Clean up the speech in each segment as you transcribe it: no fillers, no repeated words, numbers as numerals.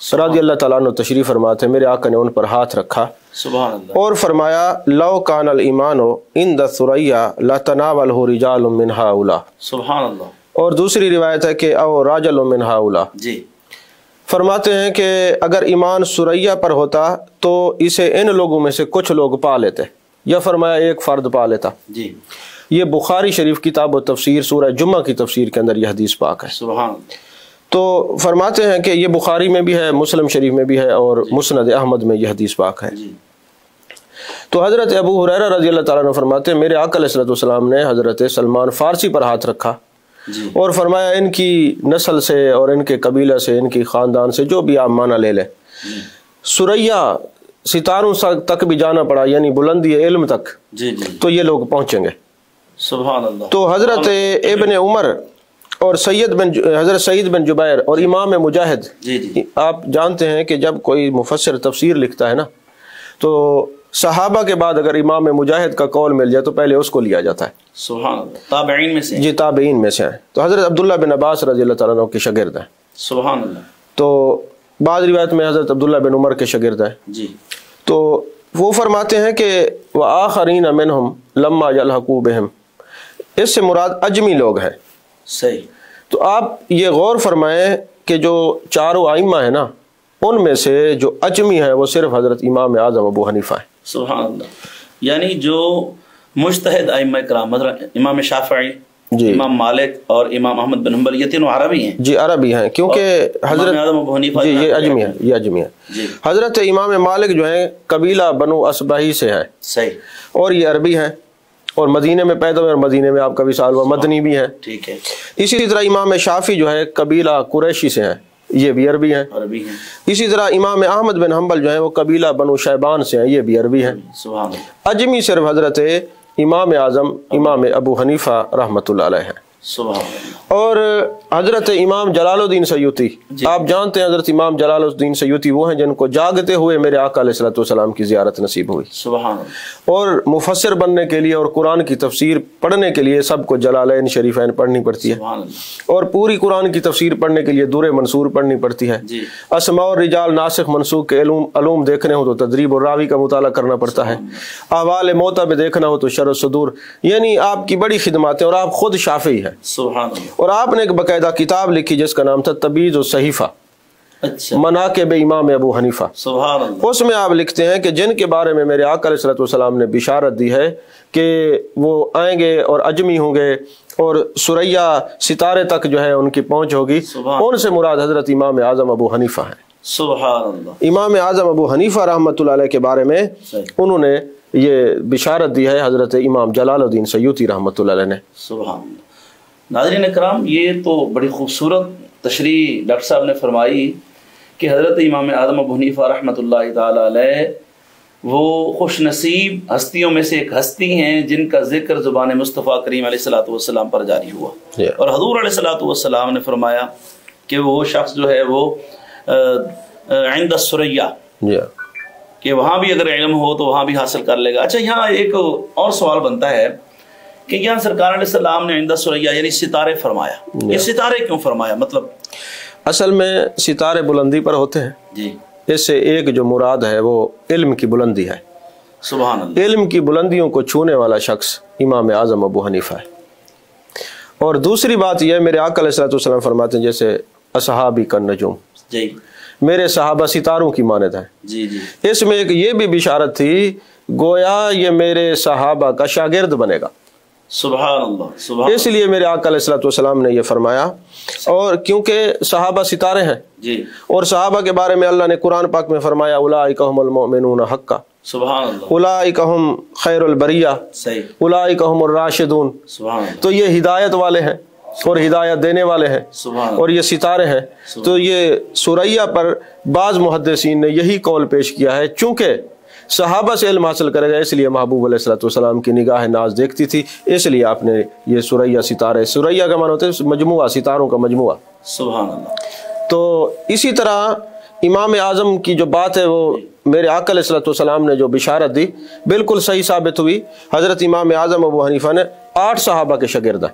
رضی اللہ تعالیٰ عنہ تشریف فرماتے ہیں، میرے آقا نے ان پر ہاتھ رکھا سبحان اللہ، اور فرمایا لو کان الایمان عند ثریا لتناولہ رجال من ہؤلاء، سبحان اللہ، اور دوسری روایت ہے کہ او راجل من ہؤلاء، جی فرماتے ہیں کہ اگر ایمان ثریا پر ہوتا تو اسے ان لوگوں میں سے کچھ لوگ پا لیتے، یا فرمایا ایک فرد پا لیتا۔ جی یہ بخاری شریف کتاب و تفسیر سورہ جمعہ کی تفسیر کے اندر یہ حدیث پاک ہے۔ سبحان اللہ، تو فرماتے ہیں کہ یہ بخاری میں بھی ہے، مسلم شریف میں بھی ہے، اور مسند احمد میں یہ حدیث پاک ہے۔ جی تو حضرت ابو ہریرہ رضی اللہ تعالیٰ عنہ فرماتے ہیں میرے آقا علیہ السلام نے حضرت سلمان فارسی پر ہاتھ رکھا جی اور فرمایا ان کی نسل سے اور ان کے قبیلہ سے، ان کی خاندان سے، جو بھی آپ معنی لے لیں، ثریا ستاروں تک بھی جانا پڑا، یعنی بلندی علم تک، جی جی، تو یہ لوگ پہنچیں گے۔ سبحان اللہ۔ تو حضرت ابن عمر اور حضرت سعید بن جبیر اور امام مجاہد، جی جی، آپ جانتے ہیں کہ جب کوئی مفسر تفسیر لکھتا ہے نا، تو صحابہ کے بعد اگر امام مجاہد کا قول مل جائے تو پہلے اس کو لیا جاتا ہے۔ سبحان اللہ، تابعین میں سے، جی تابعین میں سے ہیں۔ تو حضرت عبداللہ بن عباس رضی اللہ تعالیٰ عنہ کے شاگرد ہیں، سبحان اللہ، تو بعض روایت میں حضرت عبداللہ بن عمر کے شاگرد ہیں۔ جی تو وہ فرماتے ہیں کہ وآخرین منہم لما یلحقوا بہم، اس سے مراد اجمی لوگ ہیں۔ صحیح، تو آپ یہ غور فرمائیں کہ جو چاروں ائمہ ہیں نا، ان میں سے جو اجمی ہے وہ صرف حضرت امام اعظم ابو حنیفہ ہیں۔ سبحان اللہ، یعنی جو مجتہد ائمہ کرام، مثلا امام شافعی، جی امام مالک اور امام احمد بن حنبل، یہ تینوں عربی ہیں۔ جی عربی ہیں، کیونکہ حضرت امام اعظم ابو حنیفہ جی یہ اجمی ہے، یہ اجمی ہے۔ جی حضرت امام مالک جو ہیں قبیلہ بنو اصبہی سے ہیں، صحیح، اور یہ عربی ہیں، اور مدینے میں پیدا ہوئے، اور مدینے میں آپ کا وصال ہوا، مدنی بھی ہیں۔ ٹھیک ہے، اسی طرح امام شافعی جو ہے قبیلہ قریشی سے ہیں، یہ بھی عربی ہیں۔ عربی ہیں، اسی طرح امام احمد بن حنبل جو ہیں وہ قبیلہ بنو شیبان سے ہیں، یہ بھی عربی ہیں۔ سبحان اللہ، اجمی صرف حضرت امام اعظم امام ابو حنیفہ رحمۃ اللہ علیہ ہیں۔ سبحان اللہ، اور حضرت امام جلال الدین سیوطی، جی۔ آپ جانتے ہیں حضرت امام جلال الدین سیوطی وہ ہیں جن کو جاگتے ہوئے میرے آقا علیہ الصلوۃ والسلام کی زیارت نصیب ہوئی، سبحان اللہ، اور مفسر بننے کے لیے اور قرآن کی تفسیر پڑھنے کے لیے سب کو جلالین شریفین پڑھنی پڑتی ہے، سبحان اللہ، اور پوری قرآن کی تفسیر پڑھنے کے لیے دور منصور پڑھنی پڑتی ہے۔ جی اسماء اور رجال ناسخ منسوخ کے علوم دیکھنے ہو تو تدریب اور راوی کا مطالعہ کرنا پڑتا ہے، احوال موتا میں دیکھنا ہو تو شرح صدور، یعنی آپ کی بڑی خدماتیں، اور آپ خود شافعی ہیں، سبحان اللہ، اور آپ نے ایک باقاعدہ کتاب لکھی جس کا نام تھا تبیض الصحیفہ، اچھا، مناقب امام ابو حنیفہ۔ سبحان اللہ، اس میں آپ لکھتے ہیں کہ جن کے بارے میں میرے آقا علیہ الصلوۃ والسلام نے بشارت دی ہے کہ وہ آئیں گے اور اجمی ہوں گے، اور ثریا ستارے تک جو ہے ان کی پہنچ ہوگی، ان سے مراد حضرت امام اعظم ابو حنیفہ ہیں۔ سبحان اللہ، امام اعظم ابو حنیفہ رحمۃ اللہ علیہ کے بارے میں انہوں نے یہ بشارت دی ہے حضرت امام جلال الدین سیوطی رحمۃ اللہ علیہ نے۔ سبحان اللہ۔ ناظرین کرام، یہ تو بڑی خوبصورت تشریح ڈاکٹر صاحب نے فرمائی کہ حضرت امام اعظم ابو حنیفہ رحمۃ اللہ تعالی علیہ وہ خوش نصیب ہستیوں میں سے ایک ہستی ہیں جن کا ذکر زبان مصطفیٰ کریم علیہ الصلوۃ والسلام پر جاری ہوا، اور حضور علیہ الصلوۃ والسلام نے فرمایا کہ وہ شخص جو ہے وہ عند الثریا، کہ وہاں بھی اگر علم ہو تو وہاں بھی حاصل کر لے گا۔ اچھا، یہاں ایک اور سوال بنتا ہے کہ یہاں سرکار علیہ السلام نے عند الثریا یعنی ستارے فرمایا، یہ ستارے کیوں فرمایا؟ مطلب اصل میں ستارے بلندی پر ہوتے ہیں، جی، اس سے ایک جو مراد ہے وہ علم کی بلندی ہے۔ سبحان اللہ، علم کی بلندیوں کو چھونے والا شخص امام اعظم ابو حنیفہ ہے۔ اور دوسری بات یہ ہے، میرے آقا علیہ الصلوۃ والسلام فرماتے ہیں جیسے اصحابی کا نجوم، جی میرے صحابہ ستاروں کی مانند ہیں۔ جی جی، اس میں ایک یہ بھی بشارت تھی، گویا یہ میرے صحابہ کا شاگرد بنے گا، سبحان اللہ، سبحان اس لیے میرے آقا علیہ الصلوۃ والسلام نے یہ فرمایا۔ اور کیونکہ صحابہ ستارے ہیں، جی، اور صحابہ کے بارے میں اللہ نے قرآن پاک میں فرمایا اولئک هم المؤمنون حقا، سبحان اللہ، اولئک هم خیر البریہ، صحیح، اولئک هم الراشدون۔ سبحان اللہ، تو یہ ہدایت والے ہیں اور ہدایت دینے والے ہیں، سبحان اور یہ ستارے ہیں۔ تو یہ ثریا پر بعض محدثین نے یہی قول پیش کیا ہے، چونکہ صحابہ سے علم حاصل کرے گا، اس لیے محبوب علیہ الصلوۃ والسلام کی نگاہ ناز دیکھتی تھی، اس لیے آپ نے یہ ثریا ستارے، ثریا کا معنی ہوتا ہے مجموعہ، ستاروں کا مجموعہ۔ سبحان اللہ، تو اسی طرح امام اعظم کی جو بات ہے وہ میرے آقا علیہ الصلوۃ والسلام نے جو بشارت دی بالکل صحیح ثابت ہوئی۔ حضرت امام اعظم ابو حنیفہ نے 8 صحابہ کے شاگرد ہیں،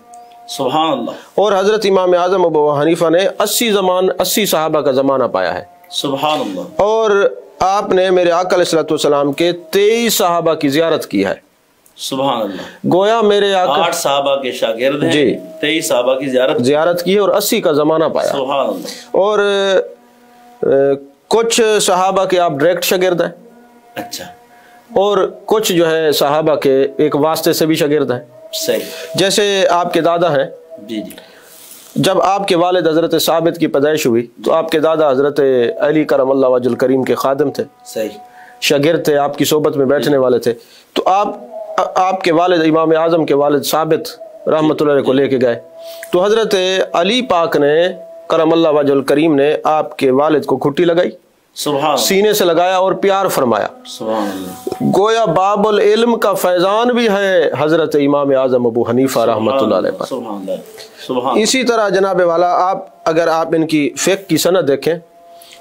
سبحان اللہ، اور حضرت امام اعظم ابو حنیفہ نے 80 صحابہ کا زمانہ پایا ہے۔ سبحان اللہ. اور آپ نے میرے آقا علیہ الصلوۃ والسلام کے 23 صحابہ کی زیارت کی ہے. سبحان اللہ. گویا میرے آقا 8 صحابہ کے شاگرد ہیں. جی. 23 صحابہ کی زیارت کی ہے اور 80 کا زمانہ پایا. سبحان اللہ. اور کچھ صحابہ کے آپ ڈائریکٹ شاگرد ہیں. اچھا. اور کچھ جو ہے صحابہ کے ایک واسطے سے بھی شاگرد ہیں. صحیح. جیسے آپ کے دادا ہیں. جی جی. جب آپ کے والد حضرت ثابت کی پیدائش ہوئی تو آپ کے دادا حضرت علی کرم اللہ وجہ الکریم کے خادم تھے. صحیح. شاگرد تھے، آپ کی صحبت میں بیٹھنے والے تھے. تو آپ کے والد امام اعظم کے والد ثابت رحمۃ اللہ علیہ کو لے کے گئے تو حضرت علی پاک نے کرم اللہ وجہ الکریم نے آپ کے والد کو کھٹی لگائی. سبحان. سینے سے لگایا اور پیار فرمایا. سبحان اللہ. گویا باب العلم کا فیضان بھی ہے حضرت امام اعظم ابو حنیفہ رحمۃ اللہ علیہ پر. سبحان اللہ. سبحان. اسی طرح جناب والا اگر آپ ان کی فقہ کی سند دیکھیں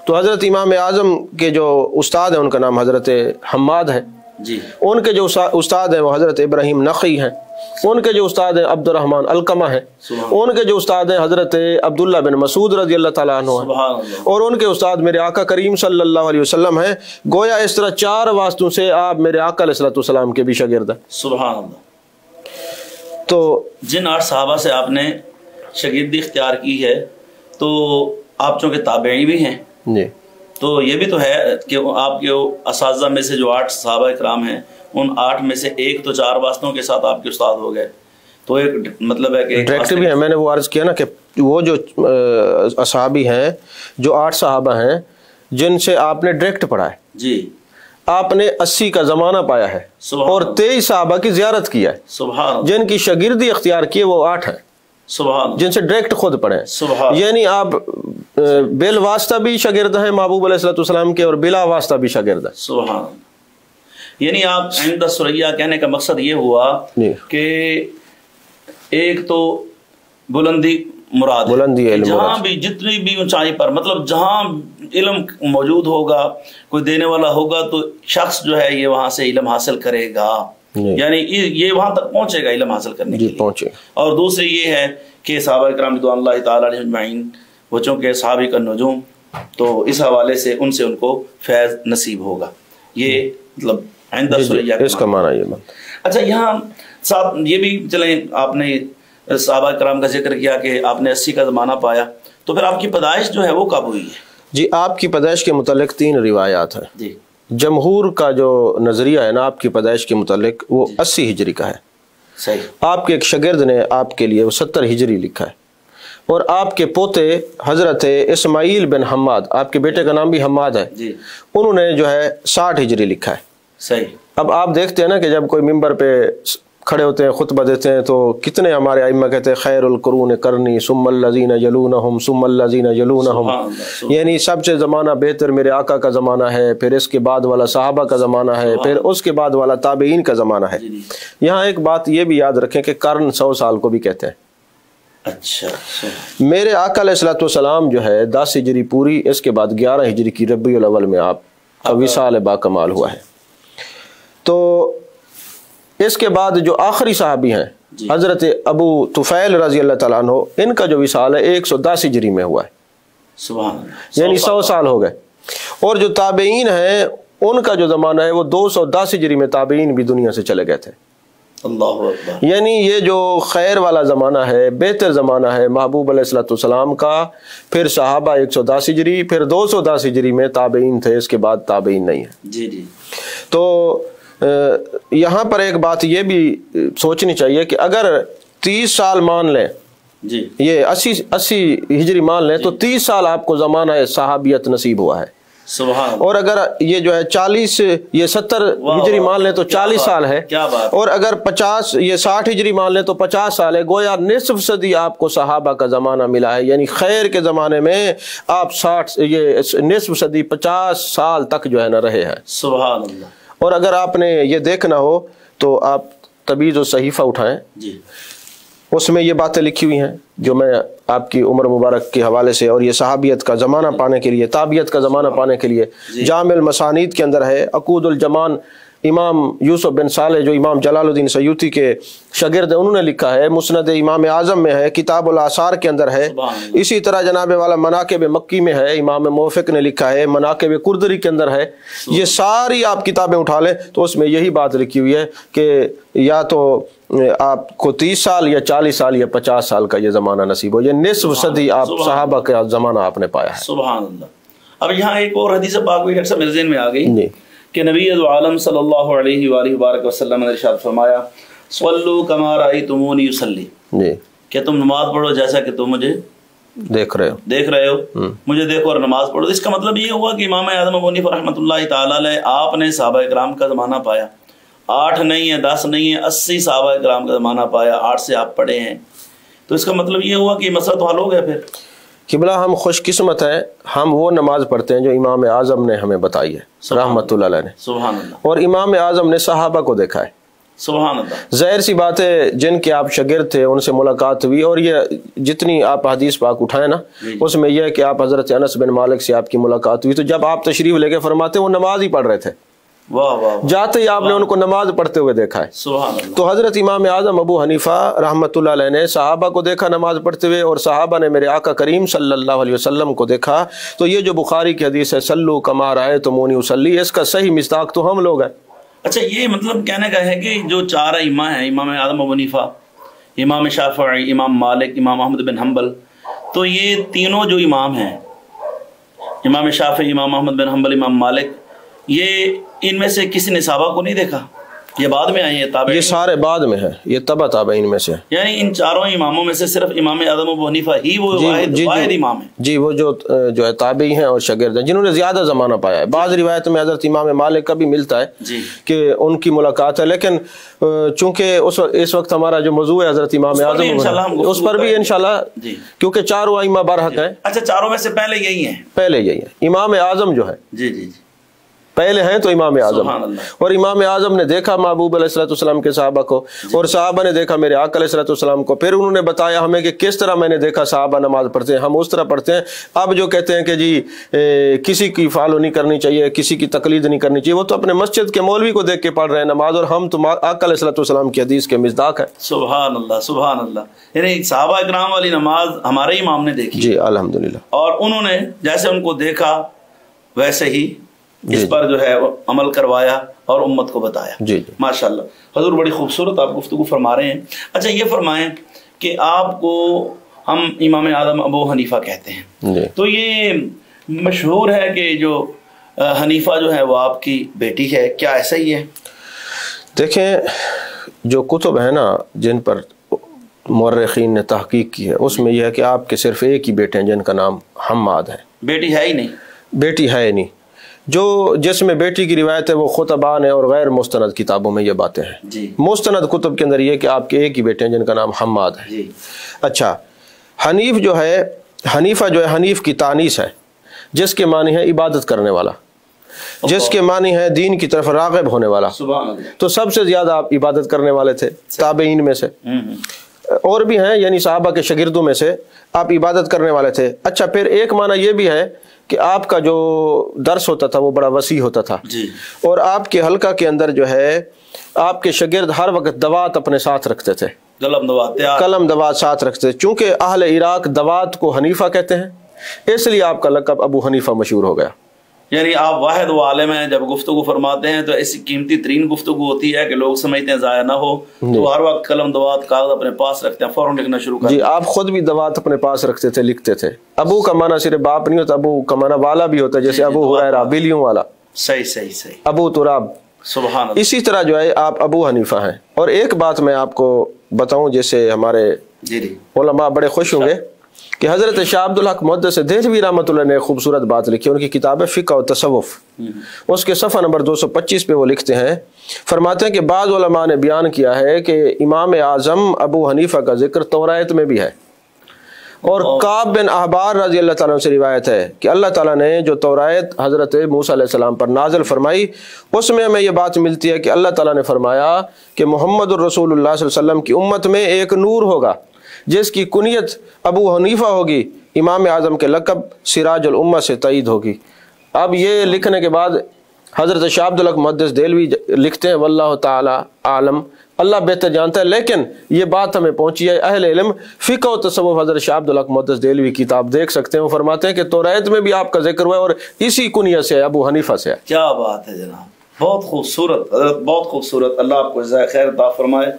تو حضرت امام اعظم کے جو استاد ہیں ان کا نام حضرت حماد ہے. جی. ان کے جو استاد ہیں وہ حضرت ابراہیم نقی ہیں. ان کے جو استاد ہیں عبد الرحمن القمہ ہیں. ان کے جو استاد ہیں حضرت عبداللہ بن مسعود رضی اللہ تعالیٰ عنہ ہیں. اور ان کے استاد میرے آقا کریم صلی اللہ علیہ وسلم ہیں. گویا اس طرح 4 واسطوں سے آپ میرے آقا علیہ الصلوۃ والسلام کے بھی شاگرد ہیں. سبحان اللہ. تو جن 8 صحابہ سے آپ نے شاگردی اختیار کی ہے تو آپ چونکہ تابعی بھی ہیں جی تو یہ بھی تو ہے کہ آپ کے اساتذہ میں سے جو 8 صحابہ اکرام ہیں ان 8 میں سے ایک تو 4 واسطوں کے ساتھ آپ کے استاد ہو گئے. تو ایک مطلب ہے کہ ڈائریکٹ بھی ہے. میں نے وہ عرض کیا نا کہ وہ جو اصحابی ہیں جو 8 صحابہ ہیں جن سے آپ نے ڈائریکٹ پڑھا ہے. جی. آپ نے 80 کا زمانہ پایا ہے اور 23 صحابہ کی زیارت کیا ہے. سبحان. جن کی شاگردی اختیار کی وہ 8 ہیں. سبحان. جن سے ڈائریکٹ خود پڑھے. سبحان. یعنی آپ بل واسطہ بھی شاگرد ہیں محبوب علیہ الصلوۃ والسلام کے اور بلا واسطہ بھی شاگرد ہیں. سبحان. یعنی آپ عند ثریا کہنے کا مقصد یہ ہوا کہ ایک تو بلندی مراد ہے. بلندی علم جہاں مراد. بھی جتنی بھی اونچائی پر مطلب جہاں علم موجود ہوگا کوئی دینے والا ہوگا تو شخص جو ہے یہ وہاں سے علم حاصل کرے گا. یعنی یہ وہاں تک پہنچے گا علم حاصل کرنے کے لیے. پہنچے. اور دوسری یہ ہے کہ صحابہ کرام رضوان اللہ تعالی علیہم اجمعین وہ چونکہ صحابی کا نجوم تو اس حوالے سے ان کو فیض نصیب ہوگا. یہ مطلب اس کا معنی یہ بات. اچھا یہاں صاحب یہ بھی چلیں آپ نے صحابہ کرام کا ذکر کیا کہ آپ نے 80 کا زمانہ پایا تو پھر آپ کی پیدائش جو ہے وہ کب ہوئی ہے؟ جی آپ کی پیدائش کے متعلق 3 روایات ہیں. جی. جمہور کا جو نظریہ ہے نا آپ کی پیدائش کے متعلق وہ 80 ہجری کا ہے. صحیح. آپ کے ایک شاگرد نے آپ کے لیے وہ 70 ہجری لکھا ہے. اور آپ کے پوتے حضرت اسماعیل بن حماد آپ کے بیٹے کا نام بھی حماد ہے. جی. انہوں نے جو ہے 60 ہجری لکھا ہے. صحیح. اب آپ دیکھتے ہیں نا کہ جب کوئی ممبر پہ کھڑے ہوتے ہیں خطبہ دیتے ہیں تو کتنے ہمارے ائمہ کہتے ہیں خیر القرون کرنی ثم الذین یلونہم ثم الذین یلونہم. یعنی سب سے زمانہ بہتر میرے آقا کا زمانہ ہے، پھر اس کے بعد والا صحابہ کا زمانہ ہے، پھر اس کے بعد والا تابعین کا زمانہ ہے. یہاں ایک بات یہ بھی یاد رکھیں کہ قرن 100 سال کو بھی کہتے ہیں. اچھا. میرے آقا علیہ الصلوۃ والسلام جو ہے 10 ہجری پوری، اس کے بعد 11 ہجری کی ربیع الاول میں آپ کا وصال با کمال ہوا ہے. تو اس کے بعد جو آخری صحابی ہیں حضرت ابو طفیل رضی اللہ تعالیٰ عنہ ان کا جو وصال ہے 110 ہجری میں ہوا ہے. سبحان. یعنی 100 سال ہو گئے. اور جو تابعین ہیں ان کا جو زمانہ ہے وہ 210 ہجری میں تابعین بھی دنیا سے چلے گئے تھے. اللہ اکبر. یعنی یہ جو خیر والا زمانہ ہے بہتر زمانہ ہے محبوب علیہ الصلوۃ والسلام کا، پھر صحابہ 110 ہجری، پھر 210 ہجری میں تابعین تھے، اس کے بعد تابعین نہیں ہے. جی جی. تو یہاں پر ایک بات یہ بھی سوچنی چاہیے کہ اگر 30 سال مان لیں جی یہ 80 ہجری مان لیں تو 30 سال آپ کو زمانہ صحابیت نصیب ہوا ہے. سبحان. اور اگر یہ جو ہے 40 یہ 70 ہجری مان لیں تو 40 سال ہے. اور اگر 50 یہ 60 ہجری مان لیں تو 50 سال ہے. گویا نصف صدی آپ کو صحابہ کا زمانہ ملا ہے. یعنی خیر کے زمانے میں آپ 60 یہ نصف صدی 50 سال تک جو ہے نہ رہے ہیں. سبحان اللہ. اور اگر آپ نے یہ دیکھنا ہو تو آپ تبیض و صحیفہ اٹھائیں. جی. اس میں یہ باتیں لکھی ہوئی ہیں جو میں آپ کی عمر مبارک کے حوالے سے اور یہ صحابیت کا زمانہ پانے کے لیے تابعیت کا زمانہ پانے کے لیے جامع المسانید کے اندر ہے. عقود الجمان امام یوسف بن صالح جو امام جلال الدین سیوطی کے شاگرد ہیں انہوں نے لکھا ہے، مسند امام اعظم میں ہے، کتاب الاثار کے اندر ہے، اسی طرح جناب والا مناقب مکی میں ہے، امام موفق نے لکھا ہے، مناقب کردری کے اندر ہے۔ یہ ساری آپ کتابیں اٹھا لیں تو اس میں یہی بات لکھی ہوئی ہے کہ یا تو آپ کو 30 سال یا 40 سال یا 50 سال کا یہ زمانہ نصیب ہو، یہ نصف صدی آپ صحابہ کا زمانہ آپ نے پایا ہے۔ سبحان اللہ۔ اب یہاں ایک اور حدیث پاک بھی ڈاکٹر صاحب میرے ذہن میں آ گئی کہ نبی عالم صلی اللہ علیہ وآلہ وبارک وسلم نے ارشاد فرمایا صلو کما رأیتمونی یصلی، کہ تم نماز پڑھو جیسا کہ تم مجھے دیکھ رہے ہو، مجھے دیکھو اور نماز پڑھو۔ اس کا مطلب یہ ہوا کہ امام اعظم ابو حنیفہ رحمۃ اللہ تعالی علیہ آپ نے صحابہ کرام کا زمانہ پایا، 8 نہیں ہے 10 نہیں ہے 80 صحابہ کرام کا زمانہ پایا، 8 سے آپ پڑھے ہیں، تو اس کا مطلب یہ ہوا کہ یہ مسئلہ تو حل ہو گیا پھر۔ قبلہ ہم خوش قسمت ہیں، ہم وہ نماز پڑھتے ہیں جو امام اعظم نے ہمیں بتائی ہے رحمۃ اللہ علیہ نے، سبحان اللہ، اور امام اعظم نے صحابہ کو دیکھا ہے، سبحان اللہ۔ ظاہر سی بات ہے جن کے آپ شاگرد تھے ان سے ملاقات ہوئی، اور یہ جتنی آپ حدیث پاک اٹھائیں نا اس میں یہ ہے کہ آپ حضرت انس بن مالک سے آپ کی ملاقات ہوئی، تو جب آپ تشریف لے کے فرماتے وہ نماز ہی پڑھ رہے تھے، جاتے ہی آپ نے ان کو نماز پڑھتے ہوئے دیکھا ہے۔ سبحان اللہ۔ تو حضرت امام اعظم ابو حنیفہ رحمۃ اللہ علیہ نے صحابہ کو دیکھا نماز پڑھتے ہوئے، اور صحابہ نے میرے آقا کریم صلی اللہ علیہ وسلم کو دیکھا۔ تو یہ جو بخاری کی حدیث ہے سلو کما رأیتمونی اصلی، اس کا صحیح مصداق تو ہم لوگ ہیں۔ اچھا، یہ مطلب کہنے کا ہے کہ جو 4 ائمہ ہیں، امام اعظم ابو حنیفہ، امام شافعی، امام مالک، امام احمد بن حنبل، تو یہ تینوں جو امام ہیں، امام شافعی، امام احمد بن حنبل، امام مالک، یہ ان میں سے کسی نے صحابہ کو نہیں دیکھا؟ یہ بعد میں آئے ہیں تابعین؟ یہ سارے بعد میں ہیں، یہ تبع تابعین میں سے، یعنی ان 4 اماموں میں سے صرف امام اعظم ابو حنیفہ ہی وہ واحد امام ہیں؟ جی، وہ جو ہے تابعی ہیں اور شاگرد ہیں جنہوں نے زیادہ زمانہ پایا ہے۔ بعض روایت میں حضرت امام مالک کا بھی ملتا ہے کہ ان کی ملاقات ہے، لیکن چونکہ اس وقت ہمارا جو موضوع ہے حضرت امام اعظم، اس پر بھی انشاءاللہ، کیونکہ 4 ائمہ برحق ہیں۔ اچھا، 4 میں سے پہلے یہی ہیں؟ امام اعظم جو ہے جی جی جی پہلے ہیں تو امام اعظم، اور امام اعظم نے دیکھا محبوب علیہ الصلوۃ والسلام کے صحابہ کو، اور صحابہ نے دیکھا میرے آقا علیہ الصلوۃ والسلام کو، پھر انہوں نے بتایا ہمیں کہ کس طرح میں نے دیکھا صحابہ نماز پڑھتے ہیں، ہم اس طرح پڑھتے ہیں۔ اب جو کہتے ہیں کہ جی کسی کی فالو نہیں کرنی چاہیے، کسی کی تقلید نہیں کرنی چاہیے، وہ تو اپنے مسجد کے مولوی کو دیکھ کے پڑھ رہے ہیں نماز، اور ہم تو آقا علیہ الصلوۃ والسلام کی حدیث کے مصداق ہیں۔ سبحان اللہ، سبحان اللہ۔ یعنی صحابہ کرام والی نماز ہمارے امام نے دیکھی، جی الحمدللہ، اور انہوں نے جیسے ان کو دیکھا ویسے ہی اس پر جو ہے عمل کروایا اور امت کو بتایا۔ جی ماشاءاللہ حضور، بڑی خوبصورت آپ گفتگو فرما رہے ہیں۔ اچھا، یہ فرمائیں کہ آپ کو ہم امام اعظم ابو حنیفہ کہتے ہیں، تو یہ مشہور ہے کہ جو حنیفہ جو ہے وہ آپ کی بیٹی ہے، کیا ایسا ہی ہے؟ دیکھیں، جو کتب ہیں نا جن پر مورخین نے تحقیق کی ہے اس میں یہ ہے کہ آپ کے صرف ایک ہی بیٹے ہیں جن کا نام حماد ہے، بیٹی ہے ہی نہیں، بیٹی ہے ہی نہیں۔ جو جس میں بیٹی کی روایت ہے وہ خطبان ہے، اور غیر مستند کتابوں میں یہ باتیں ہیں۔ مستند کتب کے اندر یہ کہ آپ کے ایک ہی بیٹے ہیں جن کا نام حماد ہے۔ اچھا، حنیف جو ہے، حنیفہ جو ہے حنیف کی تانیث ہے، جس کے معنی ہے عبادت کرنے والا، جس کے معنی ہے دین کی طرف راغب ہونے والا۔ تو سب سے زیادہ آپ عبادت کرنے والے تھے تابعین میں سے، اور بھی ہیں یعنی صحابہ کے شاگردوں میں سے آپ عبادت کرنے والے تھے۔ اچھا، پھر ایک معنی یہ بھی ہے کہ آپ کا جو درس ہوتا تھا وہ بڑا وسیع ہوتا تھا، اور آپ کے حلقہ کے اندر جو ہے آپ کے شاگرد ہر وقت دوات اپنے ساتھ رکھتے تھے، قلم دوات ساتھ رکھتے تھے۔ چونکہ اہل عراق دوات کو حنیفہ کہتے ہیں، اس لیے آپ کا لقب ابو حنیفہ مشہور ہو گیا۔ یعنی آپ واحد و عالم ہیں، جب گفتگو فرماتے ہیں تو ایسی قیمتی ترین گفتگو ہوتی ہے کہ لوگ سمجھتے ہیں ضائع نہ ہو، تو ہر وقت قلم دوات کاغذ اپنے پاس رکھتے ہیں، فوراً لکھنا شروع کرتے ہیں۔ جی، آپ خود بھی دوات اپنے پاس رکھتے تھے، لکھتے تھے۔ ابو کا معنی صرف باپ نہیں ہوتا، ابو کا معنی والا بھی ہوتا ہے، جیسے ابو ہریرہ بلیوں والا، صحیح صحیح صحیح، ابو تراب، سبحان اللہ۔ اسی طرح جو ہے آپ ابو حنیفہ ہیں۔ اور ایک بات میں آپ کو بتاؤں، جیسے ہمارے علماء بڑے خوش ہوں گے کہ حضرت شاہ عبدالحق محدث دہلوی رحمۃ اللہ نے ایک خوبصورت بات لکھی، ان کی کتاب ہے فقہ و تصوف، اس کے صفحہ نمبر 225 پہ وہ لکھتے ہیں، فرماتے ہیں کہ بعض علماء نے بیان کیا ہے کہ امام اعظم ابو حنیفہ کا ذکر تورات میں بھی ہے، اور کعب بن احبار رضی اللہ تعالیٰ عنہ سے روایت ہے کہ اللہ تعالیٰ نے جو تورات حضرت موسیٰ علیہ السلام پر نازل فرمائی، اس میں ہمیں یہ بات ملتی ہے کہ اللہ تعالیٰ نے فرمایا کہ محمد الرسول اللہ صلی اللہ علیہ وسلم کی امت میں ایک نور ہوگا جس کی کنیت ابو حنیفہ ہوگی، امام اعظم کے لقب سراج الامہ سے تائید ہوگی۔ اب یہ لکھنے کے بعد حضرت شاہ عبد الحق محدث دہلوی لکھتے ہیں واللہ تعالی عالم، اللہ بہتر جانتا ہے، لیکن یہ بات ہمیں پہنچی ہے اہل علم فقہ و تصوف، حضرت شاہ عبد الحق محدث دہلوی کی کتاب دیکھ سکتے ہیں، وہ فرماتے ہیں کہ توریت میں بھی آپ کا ذکر ہوا ہے اور اسی کنیہ سے ابو حنیفہ سے ہے۔ کیا بات ہے جناب، بہت خوبصورت حضرت، بہت خوبصورت، اللہ آپ کو جزائے خیر عطا فرمائے۔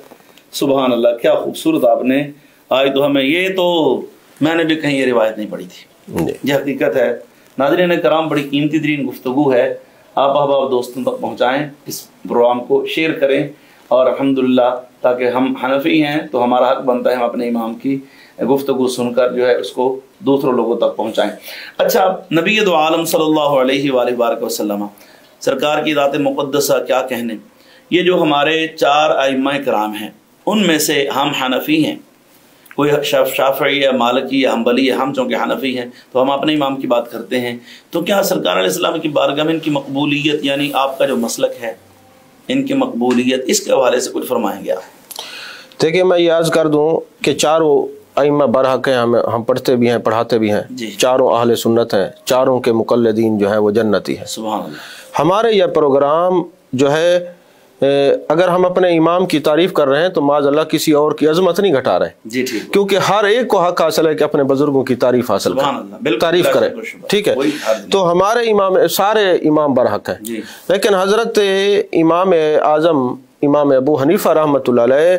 سبحان اللہ، کیا خوبصورت آپ نے آج تو ہمیں، یہ تو میں نے بھی کہیں یہ روایت نہیں پڑھی تھی، یہ حقیقت ہے۔ ناظرین کرام، بڑی قیمتی ترین گفتگو ہے، آپ احباب دوستوں تک پہنچائیں، اس پروگرام کو شیئر کریں، اور الحمدللہ تاکہ ہم حنفی ہیں تو ہمارا حق بنتا ہے ہم اپنے امام کی گفتگو سن کر جو ہے اس کو دوسروں لوگوں تک پہنچائیں۔ اچھا، نبی دو عالم صلی اللہ علیہ وآلہ وبارک وسلم سرکار کی ذات مقدسہ کیا کہنے، یہ جو ہمارے 4 ائمہ کرام ہیں ان میں سے ہم حنفی ہیں، کوئی شافعی یا مالکی یا حنبلی ہے، ہم چونکہ حنفی ہیں تو ہم اپنے امام کی بات کرتے ہیں، تو کیا سرکار علیہ السلام کی بارگاہ میں ان کی مقبولیت، یعنی آپ کا جو مسلک ہے ان کی مقبولیت، اس کے حوالے سے کچھ فرمائیں گے آپ؟ دیکھیں، میں یہ عرض کر دوں کہ 4 ائمہ برحق ہیں، ہم پڑھتے بھی ہیں پڑھاتے بھی ہیں، جی، 4 اہل سنت ہیں، 4 کے مقلدین جو ہیں وہ جنتی ہیں۔ سبحان اللہ۔ ہمارے یہ پروگرام جو ہے اگر ہم اپنے امام کی تعریف کر رہے ہیں تو معاذ اللہ کسی اور کی عظمت نہیں گھٹا رہے، جی ٹھیک، کیونکہ ہر ایک کو حق حاصل ہے کہ اپنے بزرگوں کی تعریف حاصل کرے، تعریف کرے، ٹھیک ہے؟ تو ہمارے امام، سارے امام برحق ہیں، لیکن حضرت امام اعظم امام ابو حنیفہ رحمۃ اللہ علیہ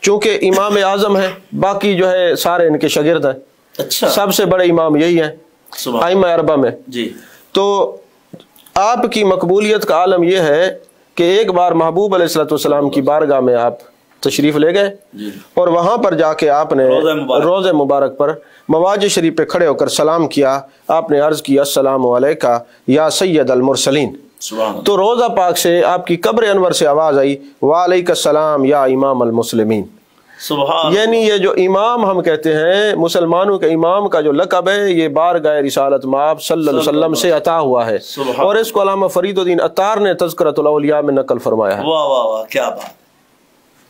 چونکہ امام اعظم ہے، باقی جو ہے سارے ان کے شاگرد ہیں، اچھا، سب سے بڑے امام یہی ہیں ائمہ اربعہ میں، جی۔ تو آپ کی مقبولیت کا عالم یہ ہے کہ ایک بار محبوب علیہ الصلوۃ والسلام کی بارگاہ میں آپ تشریف لے گئے، اور وہاں پر جا کے آپ نے روضہ مبارک پر مواج شریف پہ کھڑے ہو کر سلام کیا، آپ نے عرض کیا السلام علیکہ یا سید المرسلین، تو روضہ پاک سے آپ کی قبر انور سے آواز آئی وعلیکہ السلام یا امام المسلمین۔ یعنی یہ جو امام ہم کہتے ہیں، مسلمانوں کے امام کا جو لقب ہے، یہ بارگاہ رسالت مآب صلی اللہ علیہ وسلم سے عطا ہوا ہے، اور اس کو علامہ فرید الدین عطار نے تذکرۃ الاولیاء میں نقل فرمایا ہے۔ واہ واہ واہ، کیا بات،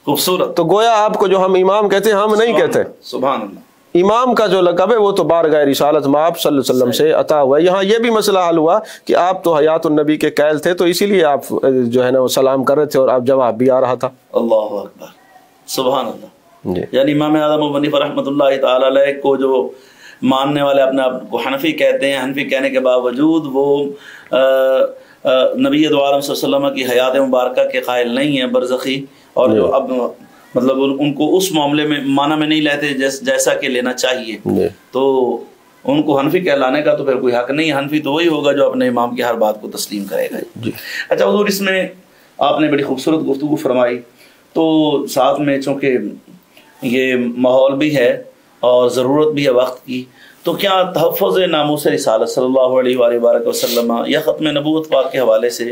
خوبصورت۔ تو گویا آپ کو جو ہم امام کہتے ہیں، ہم نہیں کہتے، سبحان اللہ، امام کا جو لقب ہے وہ تو بارگاہ رسالت مآب صلی اللہ علیہ وسلم سے عطا ہوا ہے۔ یہاں یہ بھی مسئلہ حل ہوا کہ آپ تو حیات النبی کے قائل تھے، تو اسی لیے آپ جو ہے نا وہ سلام کر رہے تھے اور آپ جواب بھی آ رہا تھا۔ اللہ اکبر، سبحان اللہ۔ یعنی امام اعظم ابو حنیفہ رحمۃ اللہ تعالی علیہ کو جو ماننے والے اپنے آپ کو حنفی کہتے ہیں، حنفی کہنے کے باوجود وہ نبی دو عالم صلی اللہ علیہ وسلم کی حیات مبارکہ کے قائل نہیں ہیں، برزخی، اور جو اب مطلب ان کو اس معاملے میں معنی میں نہیں لیتے جیسا کہ لینا چاہیے، تو ان کو حنفی کہلانے کا تو پھر کوئی حق نہیں۔ حنفی تو وہی ہوگا جو اپنے امام کی ہر بات کو تسلیم کرے گا۔ اچھا حضور، اس میں آپ نے بڑی خوبصورت گفتگو فرمائی، تو ساتھ میں چونکہ یہ ماحول بھی ہے اور ضرورت بھی ہے وقت کی، تو کیا تحفظ ناموس رسالت صلی اللہ علیہ وآلہ وآلہ وسلم یا ختم نبوت پاک کے حوالے سے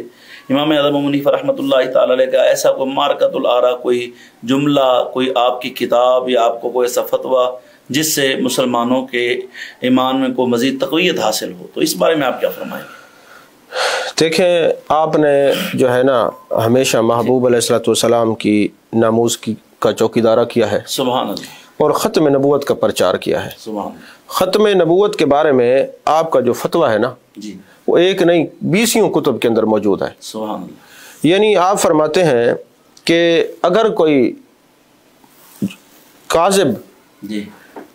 امام اعظم ابو حنیفہ رحمۃ اللہ تعالی علیہ کا ایسا کوئی مارکۃ الآراء، کوئی جملہ، کوئی آپ کی کتاب یا آپ کو کوئی ایسا فتویٰ جس سے مسلمانوں کے ایمان میں کو مزید تقویت حاصل ہو، تو اس بارے میں آپ کیا فرمائیں گے؟ دیکھیں، آپ نے جو ہے نا ہمیشہ محبوب علیہ الصلوۃ والسلام کی ناموس کا چوکیدارہ کیا ہے، سبحان اللہ، اور ختم نبوت کا پرچار کیا ہے۔ سبحان اللہ۔ ختم نبوت کے بارے میں آپ کا جو فتویٰ ہے نا، جی، وہ ایک نہیں 20 کتب کے اندر موجود ہے۔ سبحان اللہ۔ یعنی آپ فرماتے ہیں کہ اگر کوئی کاذب، جی،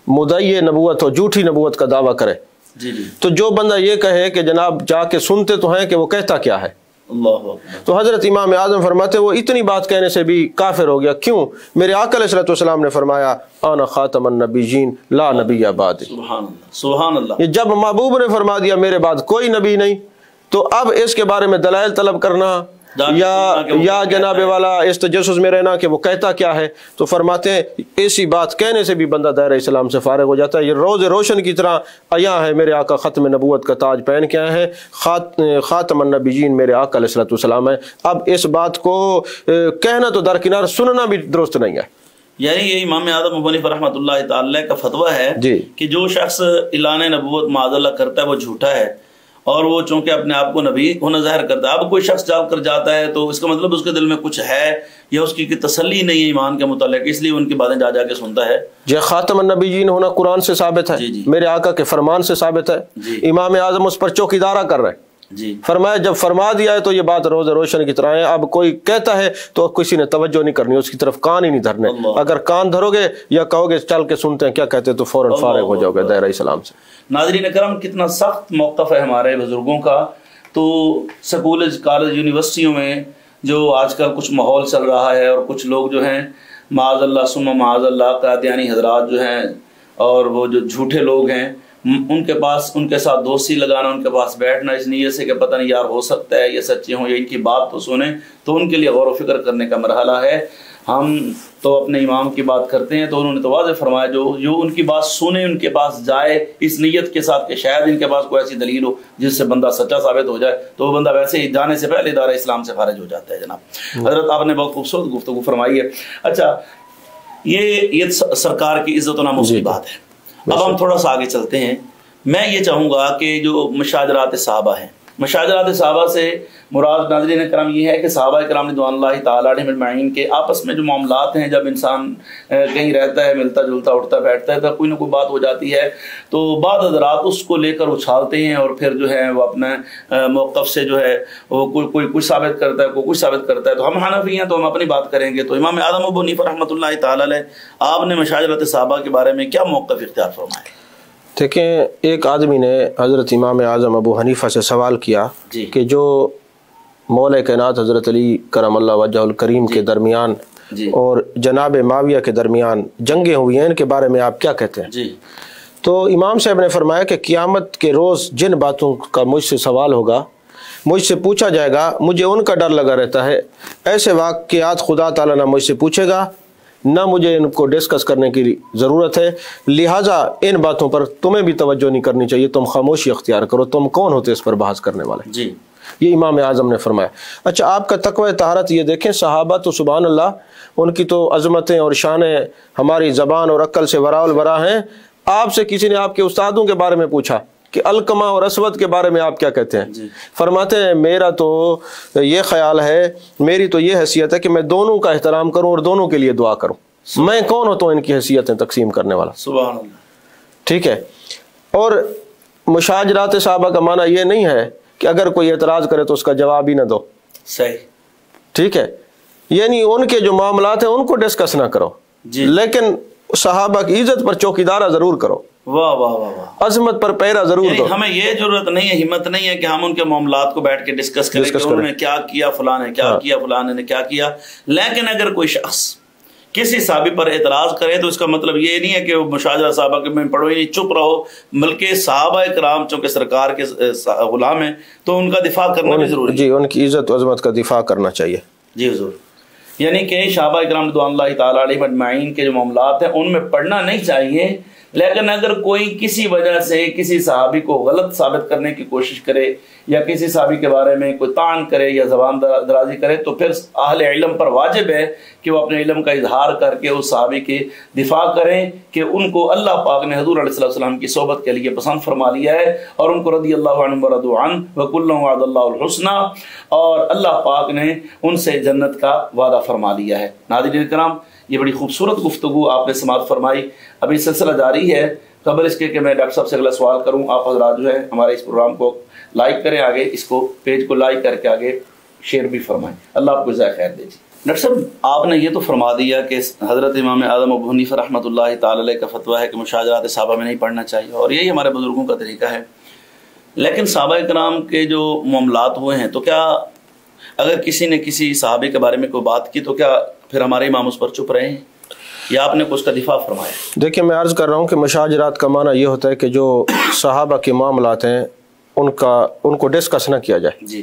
مدعی نبوت ہو، جھوٹی نبوت کا دعویٰ کرے، جی جی، تو جو بندہ یہ کہے کہ جناب جا کے سنتے تو ہیں کہ وہ کہتا کیا ہے، اللہ اکبر، تو حضرت امام اعظم فرماتے وہ اتنی بات کہنے سے بھی کافر ہو گیا۔ کیوں؟ میرے آقا علیہ الصلوۃ والسلام نے فرمایا انا خاتم النبیین لا نبی بعد۔ سبحان اللہ، سبحان اللہ۔ یہ جب محبوب نے فرما دیا میرے بعد کوئی نبی نہیں، تو اب اس کے بارے میں دلائل طلب کرنا یا جناب والا اس تجسس میں رہنا کہ وہ کہتا کیا ہے، تو فرماتے ہیں ایسی بات کہنے سے بھی بندہ دائرہ اسلام سے فارغ ہو جاتا ہے۔ یہ روز روشن کی طرح عیاں ہے، میرے آقا ختم نبوت کا تاج پہن کے آئے ہیں، خاتم النبیین میرے آقا علیہ الصلوۃ والسلام ہے۔ اب اس بات کو کہنا تو درکنار، سننا بھی درست نہیں ہے۔ یعنی یہ امام اعظم ابو حنیفہ رحمۃ اللہ تعالی کا فتویٰ ہے کہ جو شخص اعلان نبوت معاذ اللہ کرتا ہے وہ جھوٹا ہے، اور وہ چونکہ اپنے آپ کو نبی ہونا ظاہر کرتا ہے۔ اب کوئی شخص جا کر جاتا ہے تو اس کا مطلب اس کے دل میں کچھ ہے یا اس کی تسلی نہیں ہے ایمان کے متعلق، اس لیے ان کی باتیں جا کے سنتا ہے۔ جی، خاتم النبیین ہونا قرآن سے ثابت ہے، میرے آقا کے فرمان سے ثابت ہے، امام اعظم اس پر چوکیدارہ کر رہے ہیں۔ جی فرمایا جب فرما دیا ہے تو یہ بات روز روشن کی طرح ہے. اب کوئی کہتا ہے تو کسی نے توجہ نہیں کرنی, اس کی طرف کان ہی نہیں دھرنے. اگر کان دھرو گے یا کہو گے چل کے سنتے ہیں کیا کہتے ہیں تو فوراً فارغ ہو جاؤ گے دائرہ اسلام سے. ناظرین کرام, کتنا سخت موقف ہے ہمارے بزرگوں کا. تو سکولز, کالج, یونیورسٹیوں میں جو آج کل کچھ ماحول چل رہا ہے اور کچھ لوگ جو ہیں معاذ اللہ ثم معاذ اللہ قادیانی حضرات جو ہیں اور وہ جو جھوٹے لوگ ہیں, ان کے پاس ان کے ساتھ دوستی لگانا, ان کے پاس بیٹھنا اس نیت سے کہ پتہ نہیں یار ہو سکتا ہے یہ سچے ہوں یا ان کی بات تو سنیں, تو ان کے لیے غور و فکر کرنے کا مرحلہ ہے. ہم تو اپنے امام کی بات کرتے ہیں تو انہوں نے تو واضح فرمایا جو ان کی بات سنے ان کے پاس جائے اس نیت کے ساتھ کہ شاید ان کے پاس کوئی ایسی دلیل ہو جس سے بندہ سچا ثابت ہو جائے, تو وہ بندہ ویسے ہی جانے سے پہلے ادارہ اسلام سے خارج ہو جاتا ہے. جناب حضرت آپ نے بہت خوبصورت گفتگو فرمائی ہے. اچھا, یہ سرکار کی عزت و ناموس کی بات ہے. اب ہم تھوڑا سا آگے چلتے ہیں. میں یہ چاہوں گا کہ جو مشاجرات صحابہ ہیں, مشاجرات صحابہ سے مراد ناظرین کرام یہ ہے کہ صحابہ کرام رضوان اللہ تعالیٰ علیہم اجمعین کے آپس میں جو معاملات ہیں, جب انسان کہیں رہتا ہے, ملتا جلتا, اٹھتا بیٹھتا ہے, تو کوئی نہ کوئی بات ہو جاتی ہے, تو بعض حضرات اس کو لے کر اچھالتے ہیں اور پھر جو ہے وہ اپنے موقف سے جو ہے وہ کوئی کچھ ثابت کرتا ہے, کوئی کچھ ثابت کرتا ہے. تو ہم حنفی ہیں تو ہم اپنی بات کریں گے. تو امام اعظم ابو حنیفہ رحمۃ اللہ تعالیٰ علیہ, آپ نے مشاجرات صحابہ کے بارے میں کیا موقف اختیار فرمایا؟ دیکھیں, ایک آدمی نے حضرت امام اعظم ابو حنیفہ سے سوال کیا کہ جو مولا کائنات حضرت علی کرم اللہ وجہ الکریم کے درمیان اور جناب معاویہ کے درمیان جنگیں ہوئی ہیں, ان کے بارے میں آپ کیا کہتے ہیں؟ تو امام صاحب نے فرمایا کہ قیامت کے روز جن باتوں کا مجھ سے سوال ہوگا, مجھ سے پوچھا جائے گا, مجھے ان کا ڈر لگا رہتا ہے. ایسے واقعات خدا تعالیٰ نہ مجھ سے پوچھے گا, نہ مجھے ان کو ڈسکس کرنے کی ضرورت ہے, لہٰذا ان باتوں پر تمہیں بھی توجہ نہیں کرنی چاہیے, تم خاموشی اختیار کرو, تم کون ہوتے اس پر بحث کرنے والے. یہ امام اعظم نے فرمایا. اچھا, آپ کا تقوی طہارت یہ دیکھیں, صحابہ تو سبحان اللہ ان کی تو عظمتیں اور شانیں ہماری زبان اور عقل سے وراء الورا ہیں. آپ سے کسی نے آپ کے استادوں کے بارے میں پوچھا کہ علقمہ اور اسود کے بارے میں آپ کیا کہتے ہیں؟ فرماتے ہیں میرا تو یہ خیال ہے, میری تو یہ حیثیت ہے کہ میں دونوں کا احترام کروں اور دونوں کے لیے دعا کروں. میں کون ہوتا ہوں ان کی حیثیتیں تقسیم کرنے والا؟ سبحان اللہ. ٹھیک ہے. اور مشاجرات صحابہ کا معنی یہ نہیں ہے کہ اگر کوئی اعتراض کرے تو اس کا جواب ہی نہ دو. صحیح. ٹھیک ہے, یعنی ان کے جو معاملات ہیں ان کو ڈسکس نہ کرو, لیکن صحابہ کی عزت پر چوکیدارہ ضرور کرو. واہ واہ واہ واہ, عظمت پر پیرا ضرور دو. ہمیں یہ ضرورت نہیں ہے, ہمت نہیں ہے کہ ہم ان کے معاملات کو بیٹھ کے ڈسکس کریں کہ انہوں نے کیا کیا, فلاں نے کیا کیا, فلاں نے کیا کیا. لیکن اگر کوئی شخص کسی صحابی پر اعتراض کرے تو اس کا مطلب یہ نہیں ہے کہ وہ مشاجرہ صحابہ کے میں پڑھو ہی نہیں, چپ رہو, بلکہ صحابہ کرام چونکہ سرکار کے غلام ہیں تو ان کا دفاع کرنا بھی ضروری ہے. جی, ان کی عزت و عظمت کا دفاع کرنا چاہیے. جی حضور. یعنی کہ صحابہ کرام رضوان اللہ تعالیٰ علیہ اجمعین کے جو معاملات ہیں ان میں پڑھنا نہیں چاہیے, لیکن اگر کوئی کسی وجہ سے کسی صحابی کو غلط ثابت کرنے کی کوشش کرے یا کسی صحابی کے بارے میں کوئی طعن کرے یا زبان درازی کرے تو پھر اہل علم پر واجب ہے کہ وہ اپنے علم کا اظہار کر کے اس صحابی کے دفاع کریں کہ ان کو اللہ پاک نے حضور علیہ السلام کی صحبت کے لیے پسند فرما لیا ہے اور ان کو رضی اللہ عنہ ورضوا عنہ وکلا وعد اللہ الحسنى, اور اللہ پاک نے ان سے جنت کا وعدہ فرما لیا ہے. ناظرین کرام, یہ بڑی خوبصورت گفتگو آپ نے سماعت فرمائی. ابھی سلسلہ جاری ہے. قبل اس کے کہ میں ڈاکٹر صاحب سے اگلا سوال کروں, آپ حضرات جو ہے ہمارے اس پروگرام کو لائک کریں, آگے اس کو پیج کو لائک کر کے آگے شیئر بھی فرمائیں. اللہ آپ کو جزائے خیر دے. ڈاکٹر صاحب, آپ نے یہ تو فرما دیا کہ حضرت امام اعظم ابو حنیفہ رحمۃ اللہ تعالی علیہ کا فتویٰ ہے کہ مشاجرات صحابہ میں نہیں پڑھنا چاہیے, اور یہی ہمارے بزرگوں کا طریقہ ہے. لیکن صحابہ کرام کے جو معاملات ہوئے ہیں, تو کیا اگر کسی نے کسی صحابی کے بارے میں کوئی بات کی تو کیا پھر ہمارے امام اس پر چپ رہے ہیں یا آپ نے کچھ کا دفاع فرمایا؟ دیکھیں, میں عرض کر رہا ہوں کہ مشاجرات کا معنی یہ ہوتا ہے کہ جو صحابہ کے معاملات ہیں ان کو ڈسکس نہ کیا جائے. جی.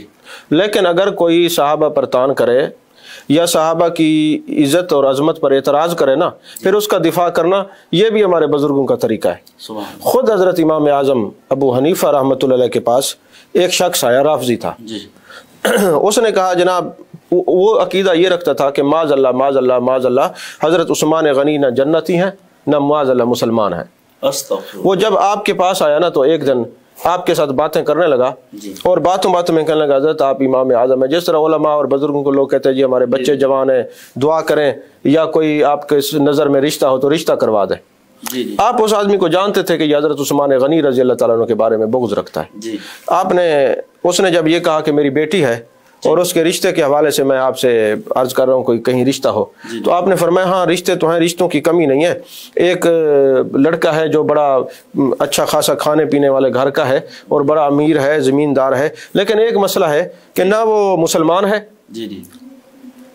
لیکن اگر کوئی صحابہ پر طعن کرے یا صحابہ کی عزت اور عظمت پر اعتراض کرے نا, پھر اس کا دفاع کرنا یہ بھی ہمارے بزرگوں کا طریقہ ہے. خود حضرت امام اعظم ابو حنیفہ رحمۃ اللہ علیہ کے پاس ایک شخص آیا, رافضی تھا. اس نے کہا جناب, وہ عقیدہ یہ رکھتا تھا کہ معاذ اللہ معاذ اللہ معاذ اللہ حضرت عثمان غنی نہ جنتی ہیں نہ معاذ اللہ مسلمان ہیں. وہ جب آپ کے پاس آیا نا تو ایک دن آپ کے ساتھ باتیں کرنے لگا اور باتوں میں کہنے لگا حضرت آپ امام اعظم ہیں. جس طرح علماء اور بزرگوں کو لوگ کہتے ہیں جی ہمارے بچے جوان ہیں دعا کریں, یا کوئی آپ کے نظر میں رشتہ ہو تو رشتہ کروا دیں. آپ اس آدمی کو جانتے تھے کہ یہ حضرت عثمان غنی رضی اللہ تعالیٰ عنہ کے بارے میں بغض رکھتا ہے. اس نے جب یہ کہا کہ میری بیٹی ہے اور اس کے رشتے کے حوالے سے میں آپ سے عرض کر رہا ہوں کوئی کہیں رشتہ ہو, تو آپ نے فرمایا ہاں رشتے تو ہیں, رشتوں کی کمی نہیں ہے. ایک لڑکا ہے جو بڑا اچھا خاصا کھانے پینے والے گھر کا ہے اور بڑا امیر ہے, زمیندار ہے, لیکن ایک مسئلہ ہے کہ نہ وہ مسلمان ہے.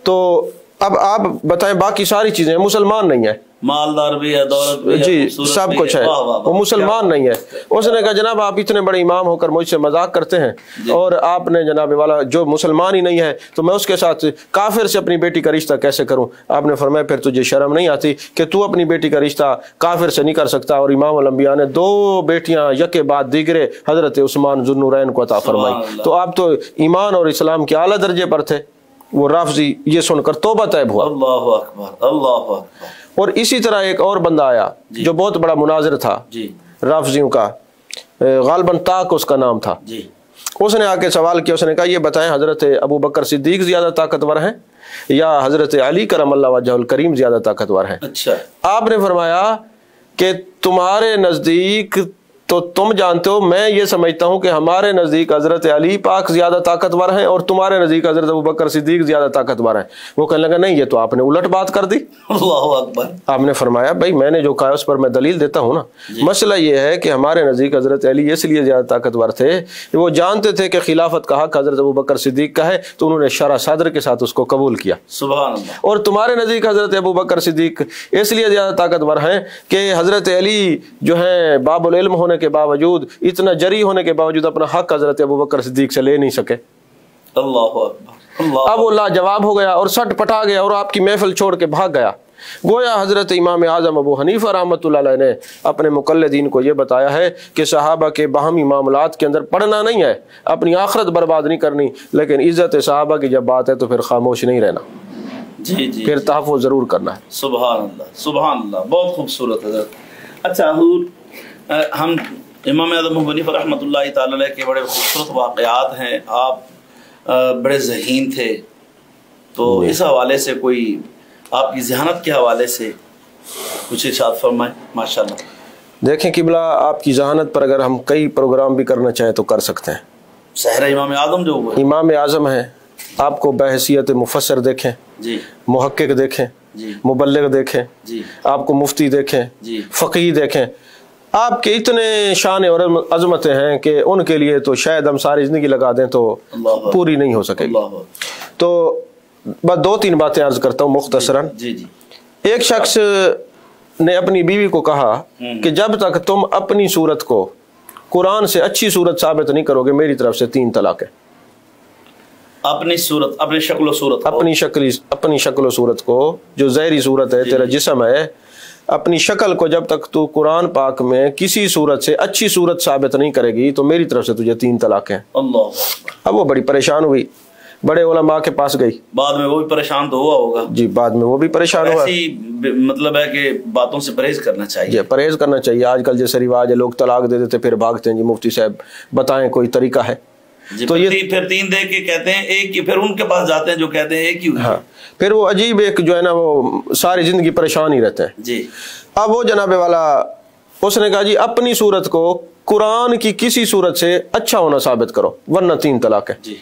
تو اب آپ بتائیں, باقی ساری چیزیں مسلمان نہیں ہے, مالدار بھی ہے, دولت بھی ہے, جی سب کچھ ہے, وہ مسلمان نہیں ہے. اس نے کہا جناب آپ اتنے بڑے امام ہو کر مجھ سے مذاق کرتے ہیں, اور آپ نے جناب والا جو مسلمان ہی نہیں ہے تو میں اس کے ساتھ کافر سے اپنی بیٹی کا رشتہ کیسے کروں. آپ نے فرمایا پھر تجھے شرم نہیں آتی کہ تو اپنی بیٹی کا رشتہ کافر سے نہیں کر سکتا. اور امام الانبیاء نے 2 بیٹیاں یکے بعد دیگرے حضرت عثمان ذو النورین کو عطا فرمائی. تو آپ تو ایمان اور اسلام کے اعلیٰ درجے پر تھے. وہ رافضی یہ سن کر توبہ طیب ہوا. اللہ اکبر, اللہ اکبر. اور اسی طرح ایک اور بندہ آیا جو بہت بڑا مناظر تھا رافضیوں کا, غالباً طاق اس کا نام تھا. اس نے آ کے سوال کیا, اس نے کہا یہ بتائیں حضرت ابو بکر صدیق زیادہ طاقتور ہیں یا حضرت علی کرم اللہ وجہ الکریم زیادہ طاقتور ہیں؟ آپ نے فرمایا کہ تمہارے نزدیک تو تم جانتے ہو, میں یہ سمجھتا ہوں کہ ہمارے نزدیک حضرت علی پاک زیادہ طاقتور ہیں اور تمہارے نزدیک حضرت ابوبکر صدیق زیادہ طاقتور ہیں. وہ کہنے لگا نہیں, یہ تو آپ نے الٹ بات کر دی. اللہ اکبر. آپ نے فرمایا بھائی میں نے جو کہا اس پر میں دلیل دیتا ہوں نا. مسئلہ یہ ہے کہ ہمارے نزدیک حضرت علی اس لیے زیادہ طاقتور تھے کہ وہ جانتے تھے کہ خلافت کا حق حضرت ابوبکر صدیق کا ہے, تو انہوں نے شرح صدر کے ساتھ اس کو قبول کیا. سبحان اللہ. اور تمہارے نزدیک حضرت ابوبکر صدیق اس لیے زیادہ طاقتور ہیں کہ حضرت علی جو ہے باب العلم ہونے کے باوجود, اتنا جری ہونے کے باوجود اپنا حق حضرت ابوبکر صدیق سے لے نہیں سکے. اللہ اکبر. اب وہ لاجواب ہو گیا اور سٹ پٹا گیا اور آپ کی محفل چھوڑ کے بھاگ گیا. گویا حضرت امام اعظم ابو حنیفہ رحمۃ اللہ علیہ نے اپنے مقلدین کو یہ بتایا ہے کہ صحابہ کے باہمی معاملات کے اندر پڑھنا نہیں ہے, اپنی آخرت برباد نہیں کرنی, لیکن عزت صحابہ کی جب بات ہے تو پھر خاموش نہیں رہنا, پھر تحفظ ضرور کرنا ہے. سبحان اللہ, سبحان اللہ, بہت خوبصورت حضرت. اچھا حضور, ہم امام اعظم ابو حنیفہ رحمۃ اللہ تعالی علیہ کے بڑے خوبصورت واقعات ہیں. آپ بڑے ذہین تھے, تو اس حوالے سے کوئی آپ کی ذہانت کے حوالے سے کچھ ارشاد فرمائیں. ماشاءاللہ. دیکھیں قبلہ, آپ کی ذہانت پر اگر ہم کئی پروگرام بھی کرنا چاہیں تو کر سکتے ہیں. سحر امام اعظم جو ہوئے, امام اعظم ہے, آپ کو بحیثیت مفسر دیکھیں, محقق دیکھیں, مبلغ دیکھیں, آپ کو مفتی دیکھیں, فقیہ دیکھیں, آپ کے اتنے شان اور عظمتیں ہیں کہ ان کے لیے تو شاید ہم ساری زندگی لگا دیں تو پوری نہیں ہو سکے گی. تو بس 2-3 باتیں عرض کرتا ہوں مختصراً. ایک شخص نے اپنی بیوی کو کہا کہ جب تک تم اپنی صورت کو قرآن سے اچھی صورت ثابت نہیں کرو گے میری طرف سے 3 طلاق ہے. اپنی صورت, اپنی شکل و صورت, اپنی شکل و صورت کو, جو ظاہری صورت ہے, تیرا جسم ہے, اپنی شکل کو جب تک تو قرآن پاک میں کسی صورت سے اچھی صورت ثابت نہیں کرے گی تو میری طرف سے تجھے 3 طلاق ہیں. اب وہ بڑی پریشان ہوئی, بڑے علماء کے پاس گئی. بعد میں وہ بھی پریشان تو ہوا ہوگا. جی بعد میں وہ بھی پریشان ہوا. مطلب ہے کہ باتوں سے پرہیز کرنا چاہیے. جی پرہیز کرنا چاہیے. آج کل جیسے رواج ہے, لوگ طلاق دے دیتے پھر بھاگتے ہیں, جی مفتی صاحب بتائیں کوئی طریقہ ہے. تو یہ پھر 3 دے کے کہتے ہیں ایک ہی, پھر ان کے پاس جاتے ہیں جو کہتے ہیں ایک ہی. ہاں پھر وہ عجیب ایک جو ہے نا وہ ساری زندگی پریشان ہی رہتے ہیں. جی اب وہ جناب والا اس نے کہا جی اپنی صورت کو قرآن کی کسی صورت سے اچھا ہونا ثابت کرو ورنہ 3 طلاق ہے. جی.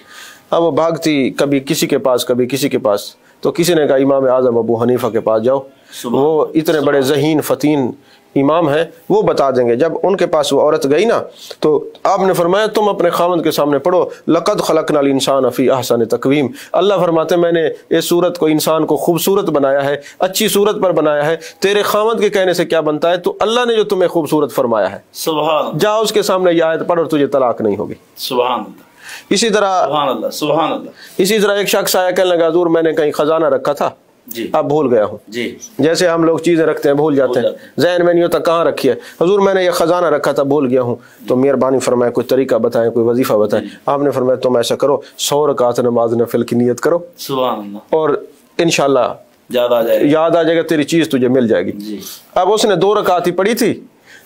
اب وہ بھاگتی کبھی کسی کے پاس کبھی کسی کے پاس, تو کسی نے کہا امام اعظم ابو حنیفہ کے پاس جاؤ, وہ اتنے بڑے ذہین فتین امام ہیں, وہ بتا دیں گے. جب ان کے پاس وہ عورت گئی نا تو آپ نے فرمایا تم اپنے خاوند کے سامنے پڑھو لقد خلقنا الانسان فی احسن تقویم. اللہ فرماتے میں نے اس صورت کو, انسان کو خوبصورت بنایا ہے, اچھی صورت پر بنایا ہے. تیرے خاوند کے کہنے سے کیا بنتا ہے, تو اللہ نے جو تمہیں خوبصورت فرمایا ہے, سبحان, جا اس کے سامنے یہ آیت پڑھ اور تجھے طلاق نہیں ہوگی. سبحان اللہ. اسی طرح سبحان اللہ, سبحان اللہ. اسی طرح ایک شخص آیا کہنے لگا حضور میں نے کہیں خزانہ رکھا تھا, اب بھول گیا ہوں. جیسے ہم لوگ چیزیں رکھتے ہیں بھول جاتے ہیں, ذہن میں نہیں ہوتا کہاں رکھی ہے. حضور میں نے یہ خزانہ رکھا تھا بھول گیا ہوں, تو مہربانی فرمائے کوئی طریقہ بتائیں, کوئی وظیفہ بتائیں. آپ نے فرمایا تم ایسا کرو 100 رکعت نماز نفل کی نیت کرو, سبحان اللہ, اور انشاءاللہ یاد آ جائے گا, تیری چیز تجھے مل جائے گی. اب اس نے 2 رکعت ہی پڑھی تھی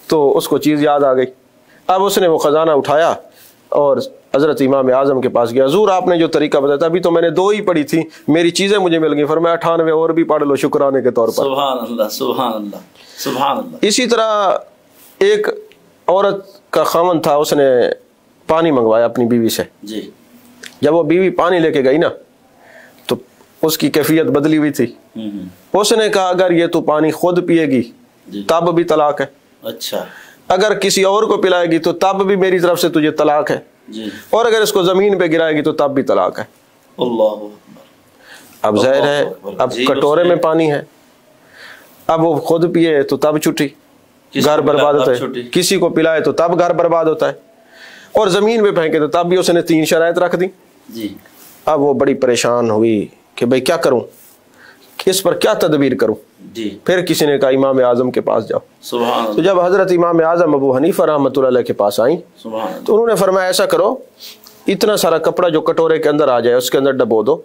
تو اس کو چیز یاد آ گئی. اب اس نے وہ خزانہ اٹھایا اور حضرت امام اعظم کے پاس گیا، حضور آپ نے جو طریقہ بتایا تھا، ابھی تو میں نے 2 ہی پڑھی تھی، میری چیزیں مجھے مل گئی، فرمایا 98 اور بھی پڑھ لو شکرانے کے طور پر۔ سبحان اللہ سبحان اللہ سبحان اللہ۔ اسی طرح ایک عورت کا خاوند تھا، اس نے پانی منگوایا اپنی بیوی سے، جی جب وہ بیوی پانی لے کے گئی نا تو اس کی کیفیت بدلی ہوئی تھی، اس نے کہا اگر یہ تو پانی خود پیے گی تب بھی طلاق ہے، اچھا، اگر کسی اور کو پلائے گی تو تب بھی میری طرف سے تجھے طلاق ہے، جی، اور اگر اس کو زمین پہ گرائے گی تو تب بھی طلاق ہے۔ اللہ اکبر۔ اب ظاہر ہے اب کٹورے میں پانی ہے، اب وہ خود پیے تو تب چھٹی، گھر برباد ہوتا ہے، کسی کو پلائے تو تب گھر برباد ہوتا ہے، اور زمین پہ پھینکے تو تب بھی اس نے 3 شرائط رکھ دی۔ جی، اب وہ بڑی پریشان ہوئی کہ بھئی کیا کروں، اس پر کیا تدبیر کروں؟ جی، پھر کسی نے کہا امام اعظم کے پاس جاؤ۔ سبحان تو اللہ جب حضرت امام اعظم ابو حنیفہ رحمۃ اللہ علیہ کے پاس آئیں سبحان اللہ۔ تو انہوں نے فرمایا ایسا کرو، اتنا سارا کپڑا جو کٹورے کے اندر آ جائے اس کے اندر ڈبو دو،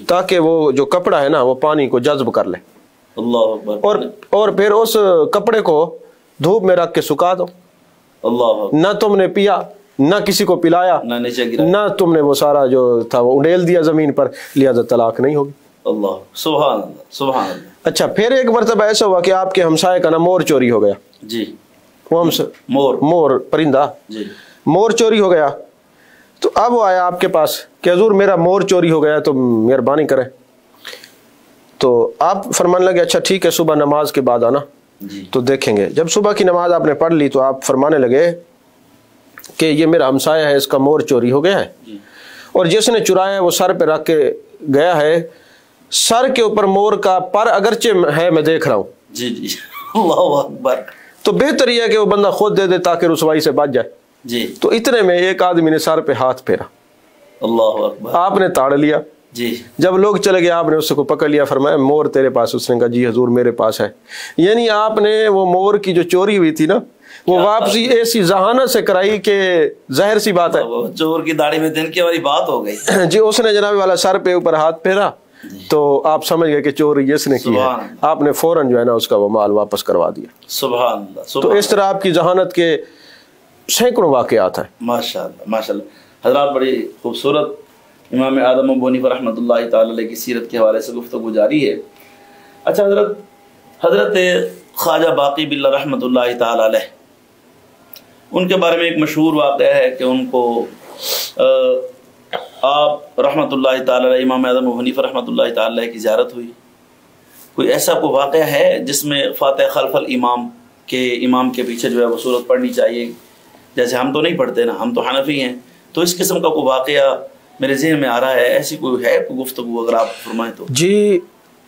تاکہ وہ جو کپڑا ہے نا وہ پانی کو جذب کر لے، اللہ اکبر۔ اور پھر اس کپڑے کو دھوپ میں رکھ کے سکھا دو، اللہ اکبر۔ نہ تم نے پیا نہ کسی کو پلایا نہ نیچے گرا، نہ تم نے وہ سارا جو تھا وہ اڈیل دیا زمین پر، لہذا طلاق نہیں ہوگی۔ اللہ سبحان اللہ سبحان اللہ۔ اچھا، پھر ایک مرتبہ ایسا ہوا کہ آپ کے ہمسائے کا نا مور چوری ہو گیا، جی، وہ مور پرندہ جی، مور چوری ہو گیا، تو اب وہ آیا آپ کے پاس کہ حضور میرا مور چوری ہو گیا تو مہربانی کریں، تو آپ فرمانے لگے اچھا ٹھیک ہے صبح نماز کے بعد آنا جی، تو دیکھیں گے۔ جب صبح کی نماز آپ نے پڑھ لی تو آپ فرمانے لگے کہ یہ میرا ہمسایہ ہے، اس کا مور چوری ہو گیا ہے، جی، اور جس نے چرایا ہے وہ سر پہ رکھ کے گیا ہے، سر کے اوپر مور کا پر اگرچہ ہے میں دیکھ رہا ہوں، جی، جی، اللہ اکبر۔ تو بہتر یہ ہے کہ وہ بندہ خود دے دے تاکہ رسوائی سے بچ جائے۔ جی، تو اتنے میں ایک آدمی نے سر پہ ہاتھ پھیرا، اللہ اکبر۔ آپ نے تاڑ لیا، جی، جب لوگ چلے گئے آپ نے اس کو پکڑ لیا، فرمایا مور تیرے پاس؟ اس نے کہا جی حضور میرے پاس ہے۔ یعنی آپ نے وہ مور کی جو چوری ہوئی تھی نا وہ واپسی ایسی ذہانت سے کرائی کہ ظاہر سی بات ہے چور کی داڑھی میں دن کی والی بات ہو گئی۔ جی، اس نے جناب والا سر پہ اوپر ہاتھ پھیرا تو آپ سمجھ گئے کہ چوری اس نے کی ہے، آپ نے فوراً جو ہے نا اس کا وہ مال واپس کروا دیا۔ سبحان اللہ۔ تو اس طرح آپ کی ذہانت کے سینکڑوں واقعات ہیں۔ ماشاء اللہ ماشاء اللہ۔ حضرات بڑی خوبصورت امام اعظم ابو حنیفہ رحمۃ اللہ تعالی علیہ کی سیرت کے حوالے سے گفتگو جاری ہے۔ اچھا حضرت خواجہ باقی باللہ رحمۃ اللہ تعالی علیہ، ان کے بارے میں ایک مشہور واقعہ ہے کہ ان کو آپ رحمۃ اللہ تعالی علیہ امام اعظم ابو حنیفہ رحمۃ اللہ تعالی علیہ کی زیارت ہوئی، کوئی ایسا کوئی واقعہ ہے جس میں فاتح خلف الامام کے امام کے پیچھے جو ہے وہ سورت پڑھنی چاہیے؟ جیسے ہم تو نہیں پڑھتے نا، ہم تو حنفی ہیں، تو اس قسم کا کوئی واقعہ میرے ذہن میں آ رہا ہے، ایسی کوئی ہے کوئی گفتگو اگر آپ فرمائیں تو؟ جی،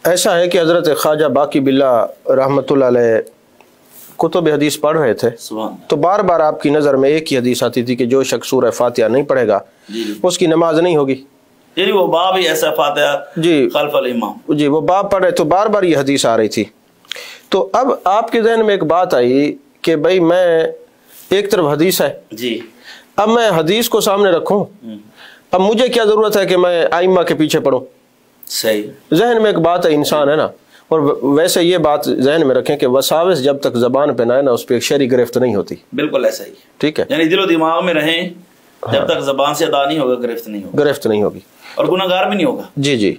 ایسا ہے کہ حضرت خواجہ باقی باللہ رحمۃ اللہ علیہ کتب حدیث پڑھ رہے تھے تو بار بار آپ کی نظر میں ایک ہی حدیث آتی تھی کہ جو شخص سورہ فاتحہ نہیں پڑھے گا اس کی نماز نہیں ہوگی۔ یعنی وہ باب ہی ایسا فاتحہ جی خلف الامام، جی وہ باب پڑھ رہے تو بار بار یہ حدیث آ رہی تھی۔ تو اب آپ کے ذہن میں ایک بات آئی کہ بھائی میں ایک طرف حدیث ہے جی، اب میں حدیث کو سامنے رکھوں، اب مجھے کیا ضرورت ہے کہ میں ائمہ کے پیچھے پڑھوں؟ صحیح، ذہن میں ایک بات ہے، انسان ہے نا، اور ویسے یہ بات ذہن میں رکھیں کہ وساوس جب تک زبان پہ نہ ہے نا اس پہ ایک شرعی گرفت نہیں ہوتی۔ بالکل ایسا ہی، ٹھیک ہے، یعنی دل و دماغ میں رہیں، جب تک زبان سے ادا نہیں ہوگا گرفت نہیں ہوگا، گرفت نہیں ہوگی اور گناہ گار بھی نہیں ہوگا۔ جی جی۔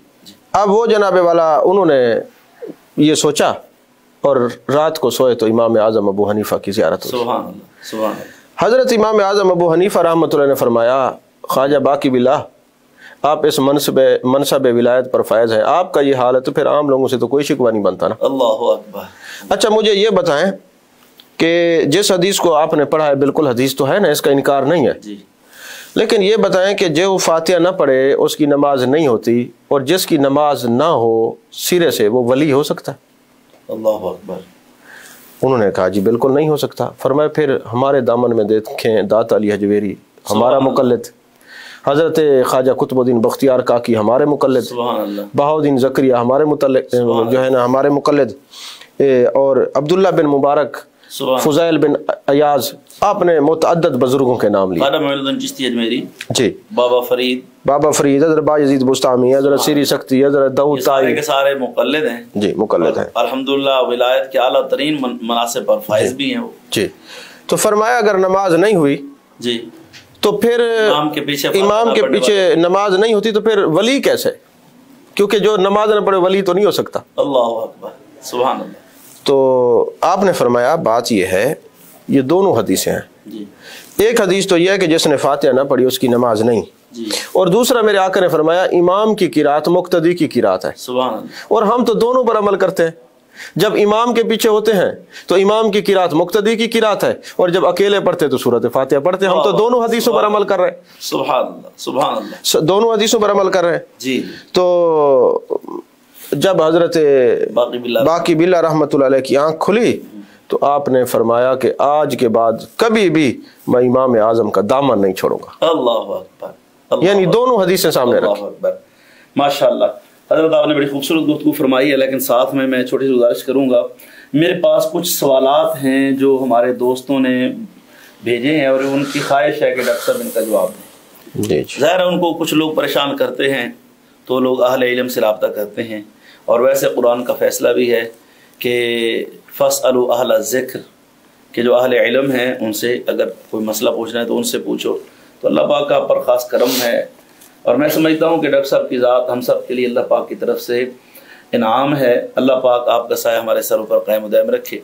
اب وہ جناب والا انہوں نے یہ سوچا اور رات کو سوئے تو امام اعظم ابو حنیفہ کی زیارت ہوئی۔ سبحان اللہ سبحان اللہ۔ حضرت امام اعظم ابو حنیفہ رحمۃ اللہ نے فرمایا خواجہ باقی باللہ آپ اس منصب ولایت پر فائز ہیں، آپ کا یہ حال ہے تو پھر عام لوگوں سے تو کوئی شکوہ نہیں بنتا نا۔ اللہ اکبر۔ اچھا مجھے یہ بتائیں کہ جس حدیث کو آپ نے پڑھا ہے بالکل حدیث تو ہے نا، اس کا انکار نہیں ہے، جی، لیکن یہ بتائیں کہ جو فاتحہ نہ پڑھے اس کی نماز نہیں ہوتی، اور جس کی نماز نہ ہو سرے سے وہ ولی ہو سکتا ہے؟ اللہ اکبر۔ انہوں نے کہا جی بالکل نہیں ہو سکتا۔ فرمایا پھر ہمارے دامن میں دیکھیں داتا علی حجویری ہمارا مقلد، حضرت خواجہ قطب الدین بختیار کاکی ہمارے مقلد، سبحان اللہ، بہاؤدین زکریہ ہمارے متعلق جو ہے نا ہمارے مقلد، اور عبداللہ بن مبارک، فضیل بن ایاز، آپ نے متعدد بزرگوں کے نام لیے، خواجہ معین الدین چشتی اجمیری، جی، بابا فرید، حضرت باجزید بستامی، حضرت سیری سختی، حضرت داؤد سارے طائی، کے سارے مقلد ہیں، جی مقلد ہیں، الحمدللہ ولایت کے اعلیٰ ترین مناصب پر فائز بھی ہیں وہ۔ جی۔ تو فرمایا اگر نماز نہیں ہوئی جی تو پھر امام کے پیچھے نماز نہیں ہوتی تو پھر ولی کیسے؟ کیونکہ جو نماز نہ پڑھے ولی تو نہیں ہو سکتا۔ اللہ اکبر، سبحان اللہ۔ تو آپ نے فرمایا بات یہ ہے، یہ دونوں حدیثیں ہیں جی۔ ایک حدیث تو یہ ہے کہ جس نے فاتحہ نہ پڑھی اس کی نماز نہیں، جی۔ اور دوسرا میرے آقا نے فرمایا امام کی قرات مقتدی کی قرات ہے، سبحان اللہ۔ اور ہم تو دونوں پر عمل کرتے ہیں۔ جب امام کے پیچھے ہوتے ہیں تو امام کی قرات مقتدی کی قرات ہے، اور جب اکیلے پڑھتے تو سورۃ فاتحہ پڑھتے ہیں۔ ہم تو دونوں حدیثوں پر عمل کر رہے ہیں۔ سبحان اللہ، سبحان اللہ، دونوں حدیثوں پر عمل کر رہے ہیں۔ جی۔ تو جب حضرت باقی باللہ رحمۃ اللہ علیہ کی آنکھ کھلی تو آپ نے فرمایا کہ آج کے بعد کبھی بھی میں امام اعظم کا دامن نہیں چھوڑوں گا۔ اللہ اکبر، یعنی دونوں حدیثیں سامنے رکھی۔ اللہ اکبر، ماشاء اللہ۔ حضرت آپ نے بڑی خوبصورت گفتگو فرمائی ہے، لیکن ساتھ میں چھوٹی سی گزارش کروں گا۔ میرے پاس کچھ سوالات ہیں جو ہمارے دوستوں نے بھیجے ہیں، اور ان کی خواہش ہے کہ ڈاکٹر صاحب ان کا جواب دیں۔ جی۔ ظاہر ہے ان کو کچھ لوگ پریشان کرتے ہیں تو لوگ اہل علم سے رابطہ کرتے ہیں، اور ویسے قرآن کا فیصلہ بھی ہے کہ فاسألوا اہل الذکر، کہ جو اہل علم ہیں ان سے اگر کوئی مسئلہ پوچھنا ہے تو ان سے پوچھو۔ تو اللہ پاک کا پر خاص کرم ہے، اور میں سمجھتا ہوں کہ ڈاکٹر صاحب کی ذات ہم سب کے لیے اللہ پاک کی طرف سے انعام ہے۔ اللہ پاک آپ کا سایہ ہمارے سروں پر قائم و دائم رکھے۔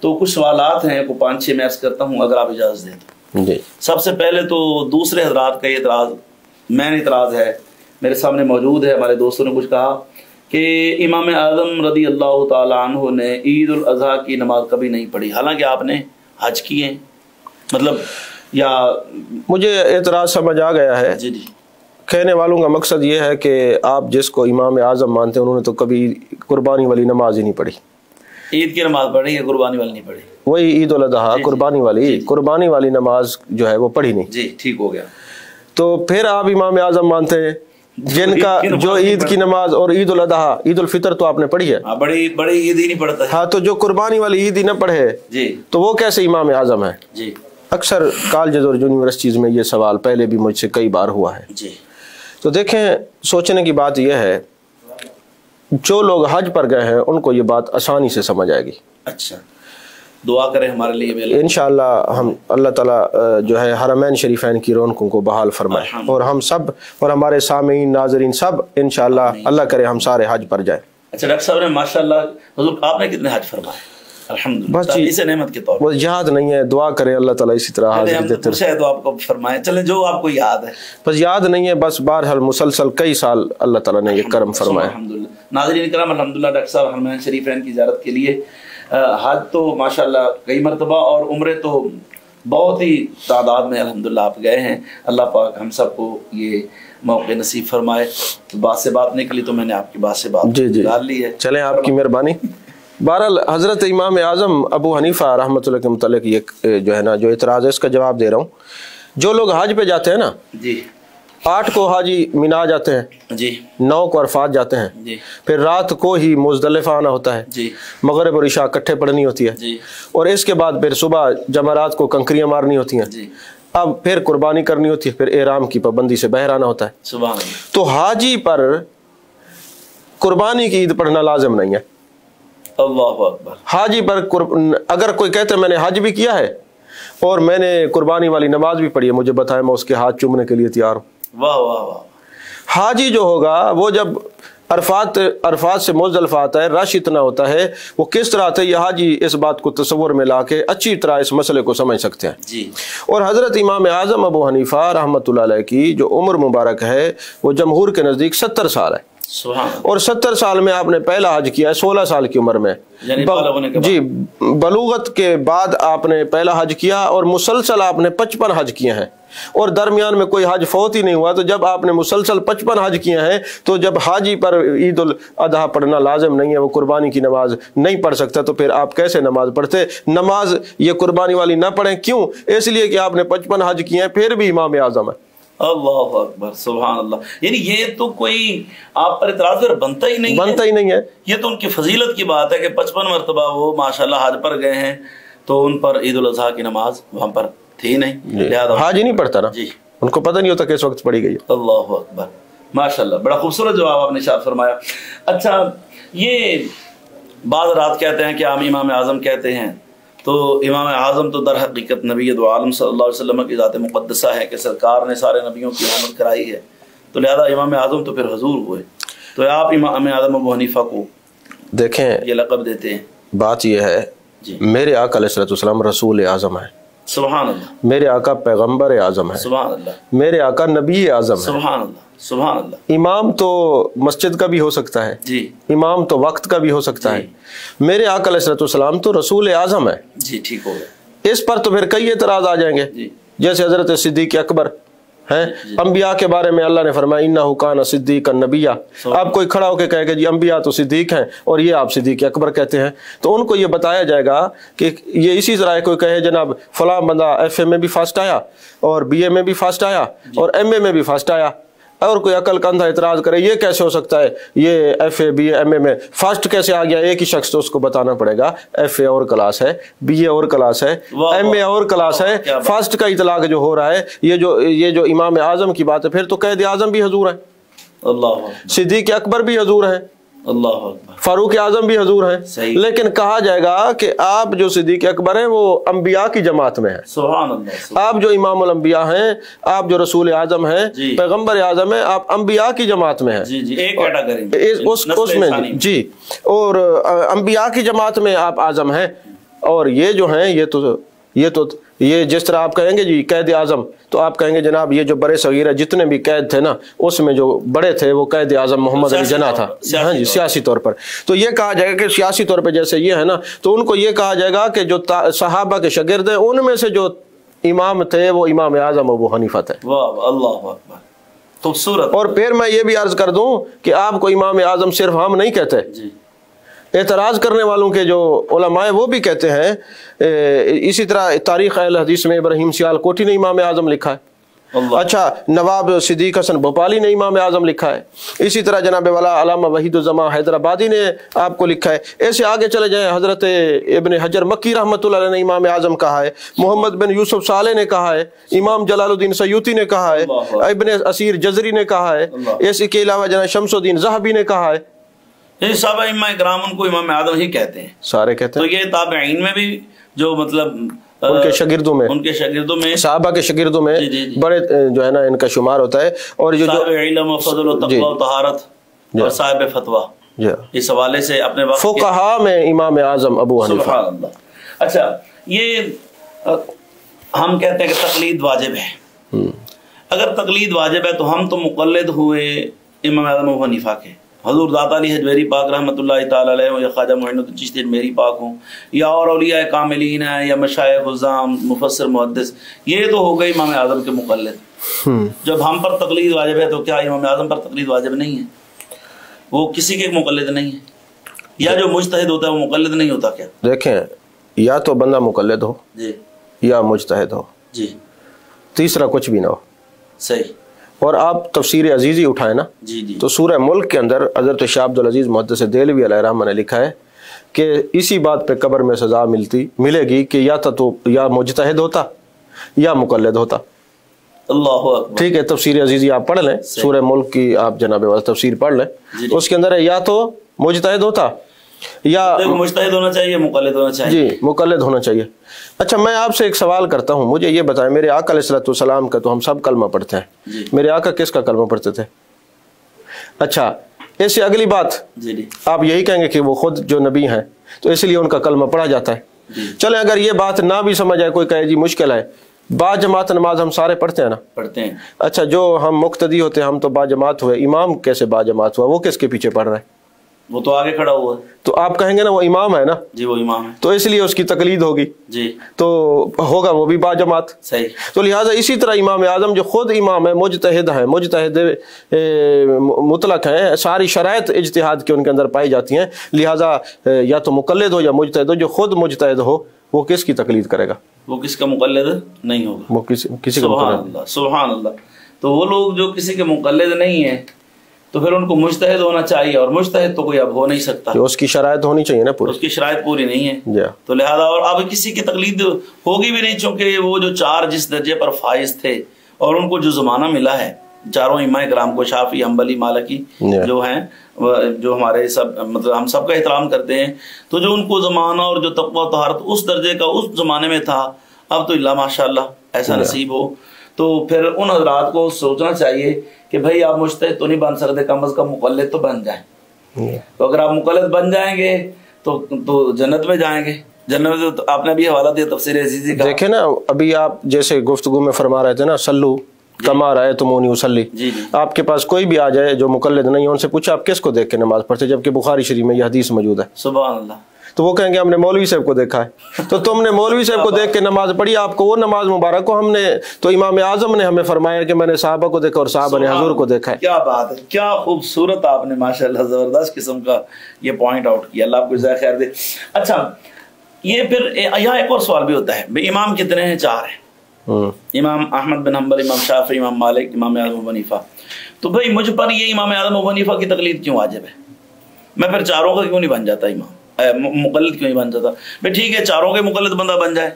تو کچھ سوالات ہیں، کو 5-6 میں عرض کرتا ہوں اگر آپ اجازت دیں تو۔ جی۔ سب سے پہلے تو دوسرے حضرات کا یہ اعتراض، مین اعتراض ہے، میرے سامنے موجود ہے، ہمارے دوستوں نے کچھ کہا کہ امام اعظم رضی اللہ تعالیٰ عنہ نے عید الاضحیٰ کی نماز کبھی نہیں پڑھی، حالانکہ آپ نے حج کیے ہیں، مطلب یا مجھے اعتراض سمجھ آ گیا ہے۔ جی جی۔ کہنے والوں کا مقصد یہ ہے کہ آپ جس کو امام اعظم مانتے ہیں انہوں نے تو کبھی قربانی والی نماز ہی نہیں پڑھی۔ عید کی نماز پڑھی ہے، قربانی والی نہیں پڑھی؟ وہی عید الاضحیٰ قربانی والی، قربانی والی نماز جو ہے وہ پڑھی نہیں۔ جی، ٹھیک ہو گیا۔ تو پھر آپ امام اعظم مانتے ہیں جن کا جو عید کی نماز اور عید الاضحیٰ، عید الفطر تو آپ نے پڑھی ہے، بڑی عید ہی نہیں پڑھتا ہے۔ ہاں، تو جو قربانی والی عید ہی نہ پڑھے جی تو وہ کیسے امام اعظم ہے؟ جی اکثر کالجز اور یونیورسٹیز میں یہ سوال پہلے بھی مجھ سے کئی بار ہوا ہے۔ جی۔ تو دیکھیں، سوچنے کی بات یہ ہے، جو لوگ حج پر گئے ہیں ان کو یہ بات آسانی سے سمجھ آئے گی۔ اچھا، دعا کریں ہمارے لیے انشاءاللہ ہم اللہ تعالیٰ جو ہے حرمین شریفین کی رونقوں کو بحال فرمائے، اور ہم سب اور ہمارے سامعین ناظرین سب انشاءاللہ اللہ کرے ہم سارے حج پر جائیں۔ اچھا ڈاکٹر صاحب نے ماشاءاللہ، حضور آپ نے کتنے حج فرمائے؟ الحمدللہ، بس اسے نعمت کے طور پر وہ یاد نہیں ہے، دعا کریں اللہ تعالیٰ اسی طرح حاضر دیتے رہے تو آپ کو فرمائے، چلیں جو آپ کو یاد ہے۔ بس یاد نہیں ہے، بس بہرحال مسلسل کئی سال اللہ تعالیٰ نے یہ کرم فرمایا۔ الحمدللہ۔ ناظرین کرام، الحمدللہ ڈاکٹر صاحب حرمین شریفین کی زیارت کے لیے حج تو ماشاءاللہ کئی مرتبہ، اور عمرے تو بہت ہی تعداد میں الحمدللہ آپ گئے ہیں۔ اللہ پاک ہم سب کو یہ موقع نصیب فرمائے۔ تو بات سے بات نکلی تو میں نے آپ کی بات سے بات ڈال لی ہے۔ چلیں، آپ کی مہربانی۔ بہرحال حضرت امام اعظم ابو حنیفہ رحمۃ اللہ کے متعلق یہ جو ہے نا جو اعتراض ہے اس کا جواب دے رہا ہوں۔ جو لوگ حج پہ جاتے ہیں نا، جی، 8 کو حاجی مینا جاتے ہیں، جی، 9 کو عرفات جاتے ہیں، جی، پھر رات کو ہی مزدلفہ آنا ہوتا ہے، جی، مغرب اور عشاء اکٹھے پڑھنی ہوتی ہے، جی، اور اس کے بعد پھر صبح جمعرات کو کنکریاں مارنی ہوتی ہیں، جی، اب پھر قربانی کرنی ہوتی ہے، پھر احرام کی پابندی سے باہر آنا ہوتا ہے۔ سبحان اللہ۔ تو حاجی پر قربانی کی عید پڑھنا لازم نہیں ہے۔ اللہ اکبر۔ حاجی پر اگر کوئی کہتے ہیں میں نے حج بھی کیا ہے اور میں نے قربانی والی نماز بھی پڑھی ہے، مجھے بتائیں، میں اس کے ہاتھ چومنے کے لیے تیار ہوں۔ واہ واہ واہ۔ حاجی جو ہوگا وہ جب عرفات سے مزدلفہ آتا ہے، رش اتنا ہوتا ہے، وہ کس طرح آتا ہے، یہ حاجی اس بات کو تصور میں لا کے اچھی طرح اس مسئلے کو سمجھ سکتے ہیں۔ جی۔ اور حضرت امام اعظم ابو حنیفہ رحمۃ اللہ علیہ کی جو عمر مبارک ہے وہ جمہور کے نزدیک 70 سال ہے، اور 70 سال میں آپ نے پہلا حج کیا ہے 16 سال کی عمر میں، جی، بلوغت کے بعد آپ نے پہلا حج کیا، اور مسلسل آپ نے 55 حج کیے ہیں، اور درمیان میں کوئی حج فوت ہی نہیں ہوا۔ تو جب آپ نے مسلسل 55 حج کیے ہیں تو جب حاجی پر عید الاضحیٰ پڑھنا لازم نہیں ہے، وہ قربانی کی نماز نہیں پڑھ سکتا، تو پھر آپ کیسے نماز پڑھتے؟ نماز یہ قربانی والی نہ پڑھیں، کیوں؟ اس لیے کہ آپ نے 55 حج کیے ہیں، پھر بھی امام اعظم ہے۔ اللہ اکبر، سبحان اللہ۔ یعنی یہ تو کوئی آپ پر اعتراض بنتا ہی نہیں ہے۔ یہ تو ان کی فضیلت کی بات ہے کہ 55 مرتبہ وہ ماشاءاللہ حج پر گئے ہیں، تو ان پر عید الاضحیٰ کی نماز وہاں پر تھی نہیں، حاجی نہیں پڑھتا نا، جی، ان کو پتہ نہیں ہوتا کس وقت پڑھی گئی۔ اللہ اکبر، ماشاءاللہ، بڑا خوبصورت جواب آپ نے ارشاد فرمایا۔ اچھا، یہ بعض رات کہتے ہیں کہ ہم امام اعظم کہتے ہیں، تو امام اعظم تو در حقیقت نبی دو عالم صلی اللہ علیہ وسلم کی ذات مقدسہ ہے کہ سرکار نے سارے نبیوں کی آمد کرائی ہے، تو لہذا امام اعظم تو پھر حضور ہوئے، تو آپ امام اعظم ابو حنیفہ کو دیکھیں یہ لقب دیتے ہیں؟ بات یہ ہے جی میرے آقا علیہ الصلوۃ والسلام رسول اعظم ہے، سبحان اللہ، میرے آقا پیغمبر اعظم ہے، سبحان اللہ، میرے آقا نبی اعظم ہے۔ سبحان اللہ، سبحان اللہ۔ امام تو مسجد کا بھی ہو سکتا ہے، جی امام تو وقت کا بھی ہو سکتا ہے، میرے آقا علیہ الصلوۃ والسلام تو رسول اعظم ہے۔ جی ٹھیک ہو گیا۔ اس پر تو پھر کئی اعتراض آ جائیں گے، جی جیسے حضرت صدیق اکبر ہیں، انبیاء کے بارے میں اللہ نے فرمایا انہ کان صدیقا نبیہ، اب کوئی کھڑا ہو کے کہے کہ جی انبیاء تو صدیق ہیں اور یہ آپ صدیق اکبر کہتے ہیں، تو ان کو یہ بتایا جائے گا کہ یہ اسی طرح کوئی کہے جناب فلاں بندہ ایف اے میں بھی فرسٹ آیا اور بی اے میں بھی فرسٹ آیا اور ایم اے میں بھی فرسٹ آیا، اور کوئی عقل کا اندھا اعتراض کرے یہ کیسے ہو سکتا ہے، یہ F A B A M A میں فرسٹ کیسے آ گیا؟ ایک ہی شخص تو اس کو بتانا پڑے گا ایف اے اور کلاس ہے، بی اے اور کلاس ہے، ایم اے اور کلاس ہے، فرسٹ کا اطلاق جو ہو رہا ہے یہ جو امام اعظم کی بات ہے، پھر تو قائد اعظم بھی حضور ہیں، اللہ صدیق اکبر بھی حضور ہیں، اللہ اکبر، فاروق اعظم بھی حضور ہیں، لیکن کہا جائے گا کہ آپ جو صدیق اکبر ہیں وہ انبیاء کی جماعت میں ہیں، سبحان اللہ، آپ جو امام الانبیاء ہیں، آپ جو رسول اعظم ہیں، پیغمبر اعظم ہیں، آپ انبیاء کی جماعت میں ہیں، جی جی ایک کیٹیگری اس میں جی، اور انبیاء کی جماعت میں آپ اعظم ہیں، اور یہ جو ہیں یہ جس طرح آپ کہیں گے جی قائد اعظم، تو آپ کہیں گے جناب یہ جو بڑے صغیر جتنے بھی قید تھے نا اس میں جو بڑے تھے وہ قائد اعظم محمد علی جناح تھا، ہاں جی سیاسی طور پر، تو یہ کہا جائے گا کہ سیاسی طور پہ جیسے یہ ہے نا، تو ان کو یہ کہا جائے گا کہ جو صحابہ کے شاگرد ہیں ان میں سے جو امام تھے وہ امام اعظم ابو حنیفہ تھے۔ واہ اللہ اکبر، خوبصورت۔ اور پھر میں یہ بھی عرض کر دوں کہ آپ کو امام اعظم صرف ہم نہیں کہتے، اعتراض کرنے والوں کے جو علماء وہ بھی کہتے ہیں، اسی طرح تاریخ اہل حدیث میں ابراہیم سیال کوٹی نے امام اعظم لکھا ہے، اچھا نواب صدیق حسن بھوپالی نے امام اعظم لکھا ہے، اسی طرح جناب والا علامہ وحید الزمان حیدرآبادی نے آپ کو لکھا ہے، ایسے آگے چلے جائیں حضرت ابن حجر مکی رحمۃ اللہ علیہ نے امام اعظم کہا ہے، محمد بن یوسف صالح نے کہا ہے، امام جلال الدین سیوطی نے کہا ہے، ابن اسیر جزری نے کہا ہے، اسی کے علاوہ جناب شمس الدین ذہبی نے کہا ہے، صحابہ ائمہ کرام ان کو امام اعظم ہی کہتے ہیں، سارے کہتے ہیں، تو یہ تابعین میں بھی جو مطلب ان کے شاگردوں میں صحابہ کے شاگردوں میں بڑے جو ہے نا ان کا شمار ہوتا ہے، اور جو صاحب علم و فضل و تقوی و طہارت اور صاحب فتویٰ، اس حوالے سے اپنے وقت فقہا میں امام اعظم ابو حنیفہ۔ سبحان اللہ۔ اچھا یہ ہم کہتے ہیں کہ تقلید واجب ہے، اگر تقلید واجب ہے تو ہم تو مقلد ہوئے امام اعظم ابو حنیفہ کے، حضور داتا علی حجویری پاک رحمۃ اللہ تعالی علیہ یا خواجہ معین الدین چشتی میری پاک ہوں یا اور اولیاء کاملین ہیں یا مشایخ عظام مفسر محدث، یہ تو ہو گئی امام اعظم کے مقلد۔ جب ہم پر تقلید واجب ہے تو کیا امام اعظم پر تقلید واجب نہیں ہے؟ وہ کسی کے مقلد نہیں ہے، یا جو مجتہد ہوتا ہے وہ مقلد نہیں ہوتا کیا؟ دیکھیں یا تو بندہ مقلد ہو جی یا مجتہد ہو، جی تیسرا کچھ بھی نہ ہو، صحیح۔ اور آپ تفسیر عزیزی اٹھائیں نا، جی جی تو سورہ ملک کے اندر حضرت شاہ عبدالعزیز محدث دہلوی علیہ الرحمہ نے لکھا ہے کہ اسی بات پہ قبر میں سزا ملے گی کہ تو یا مجتہد ہوتا یا مقلد ہوتا۔ اللہ اکبر، ٹھیک ہے، تفسیر عزیزی آپ پڑھ لیں، سورہ ملک کی آپ جناب والا تفسیر پڑھ لیں، اس کے اندر ہے یا تو مجتہد ہوتا یا مجتہد ہونا چاہیے، مقلد ہونا چاہیے، جی مقلد ہونا چاہیے۔ اچھا میں آپ سے ایک سوال کرتا ہوں، مجھے یہ بتائیں، میرے آقا علیہ الصلوۃ والسلام کا تو ہم سب کلمہ پڑھتے ہیں، میرے آقا کس کا کلمہ پڑھتے تھے؟ اچھا ایسی اگلی بات، آپ یہی کہیں گے کہ وہ خود جو نبی ہیں تو اس لیے ان کا کلمہ پڑھا جاتا ہے۔ چلیں اگر یہ بات نہ بھی سمجھ آئے، کوئی کہے جی مشکل ہے، با جماعت نماز ہم سارے پڑھتے ہیں نا؟ پڑھتے ہیں۔ اچھا جو ہم مقتدی ہوتے ہیں ہم تو با جماعت ہوئے، امام کیسے با جماعت ہوا؟ وہ کس کے پیچھے پڑھ رہا ہے؟ وہ تو آگے کھڑا ہوا ہے، تو آپ کہیں گے نا وہ امام ہے نا؟ جی وہ امام ہے، تو اس لیے اس کی تقلید ہوگی، جی تو ہوگا وہ بھی با جماعت، صحیح۔ تو لہٰذا اسی طرح امام اعظم جو خود امام ہے، مجتہد ہیں، مجتہد مطلق ہیں، ساری شرائط اجتہاد کے ان کے اندر پائی جاتی ہیں، لہٰذا یا تو مقلد ہو یا مجتہد ہو، جو خود مجتہد ہو وہ کس کی تقلید کرے گا؟ وہ کس کا مقلد نہیں ہوگا، وہ کسی کا مقلد۔ سبحان اللہ۔ تو وہ لوگ جو کسی کے مقلد نہیں ہیں تو پھر ان کو مجتہد ہونا چاہیے، اور مجتہد تو کوئی اب ہو نہیں سکتا، اس کی شرائط ہونی چاہیے نا پوری، اس کی شرائط پوری نہیں ہے، تو لہذا اور اب کسی کی تقلید ہوگی بھی نہیں، چونکہ وہ جو چار جس درجے پر فائز تھے اور ان کو جو زمانہ ملا ہے چاروں ائمہ کرام کو، شافعی، حنبلی، مالکی جو ہیں، جو ہمارے سب مطلب ہم سب کا احترام کرتے ہیں، تو جو ان کو زمانہ اور جو تقوی و طہارت اس درجے کا اس زمانے میں تھا، اب تو اللہ ماشاء اللہ ایسا نصیب ہو، تو پھر ان حضرات کو سوچنا چاہیے کہ بھائی آپ مجتہد تو نہیں بن سکتے، کم از کم مقلد تو بن جائیں. تو اگر آپ مقلد بن جائیں گے تو جنت میں جائیں گے. جنت میں تو آپ نے بھی حوالہ دیا تفسیر عزیزی کا. دیکھیں نا، ابھی آپ جیسے گفتگو میں فرما رہے تھے نا، سلو کما رأیتمونی اصلی، آپ کے پاس کوئی بھی آ جائے جو مقلد نہیں ہے، ان سے پوچھا آپ کس کو دیکھ کے نماز پڑھتے، جبکہ بخاری شریف میں یہ حدیث موجود ہے. سبحان اللہ. تو وہ کہیں گے ہم نے مولوی صاحب کو دیکھا ہے. تو تم نے مولوی صاحب کو دیکھ کے نماز پڑھی، آپ کو وہ نماز مبارک کو ہم نے تو امام اعظم نے ہمیں فرمایا کہ میں نے صحابہ کو دیکھا اور صحابہ نے حضور کو دیکھا ہے. کیا بات ہے، کیا خوبصورت آپ نے ماشاءاللہ زبردست قسم کا یہ پوائنٹ آؤٹ کیا. اللہ آپ کو جزائے خیر دے. اچھا، یہ پھر یہاں ایک اور سوال بھی ہوتا ہے، بھئی امام کتنے ہیں؟ 4 ہیں. امام احمد بن حنبل، امام شافعی، امام مالک، امام اعظم ابو حنیفہ. تو بھئی مجھ پر یہ امام اعظم ابو حنیفہ کی تقلید کیوں واجب ہے؟ میں پھر 4 کا کیوں نہیں بن جاتا امام، مقلد کیوں نہیں بن جاتا؟ بھئی ٹھیک ہے 4 کے مقلد بندہ بن جائے،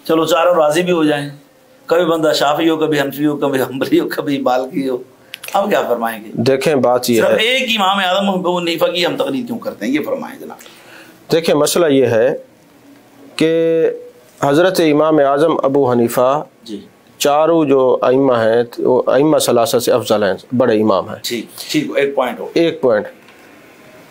چلو 4 راضی بھی ہو جائیں، کبھی بندہ شافعی ہو، کبھی حنفی ہو، کبھی حنبلی ہو، کبھی مالکی ہو. اب کیا فرمائیں گے؟ دیکھیں بات یہ ہے، ایک امام اعظم ابو حنیفہ کی ہم تقلید کیوں کرتے ہیں، یہ فرمائیں جناب. دیکھیں مسئلہ یہ ہے کہ حضرت امام اعظم ابو حنیفہ جی 4 جو ائمہ ہیں وہ ائمہ ثلاثہ سے افضل ہیں، بڑے امام ہیں. ٹھیک، ایک پوائنٹ.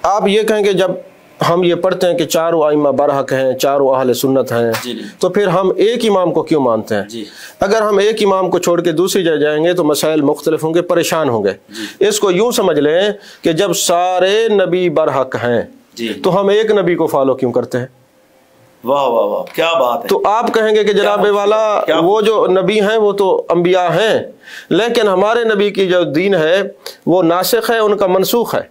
آپ یہ کہیں کہ جب ہم یہ پڑھتے ہیں کہ 4 ائمہ برحق ہیں، 4 اہل سنت ہیں، تو پھر ہم ایک امام کو کیوں مانتے ہیں؟ اگر ہم ایک امام کو چھوڑ کے دوسری جگہ جائیں گے تو مسائل مختلف ہوں گے، پریشان ہوں گے. اس کو یوں سمجھ لیں کہ جب سارے نبی برحق ہیں تو ہم ایک نبی کو فالو کیوں کرتے ہیں؟ واہ واہ واہ، کیا بات ہے. تو آپ کہیں گے کہ جناب والا وہ جو نبی ہیں وہ تو انبیاء ہیں، لیکن ہمارے نبی کی جو دین ہے وہ ناسخ ہے، ان کا منسوخ ہے.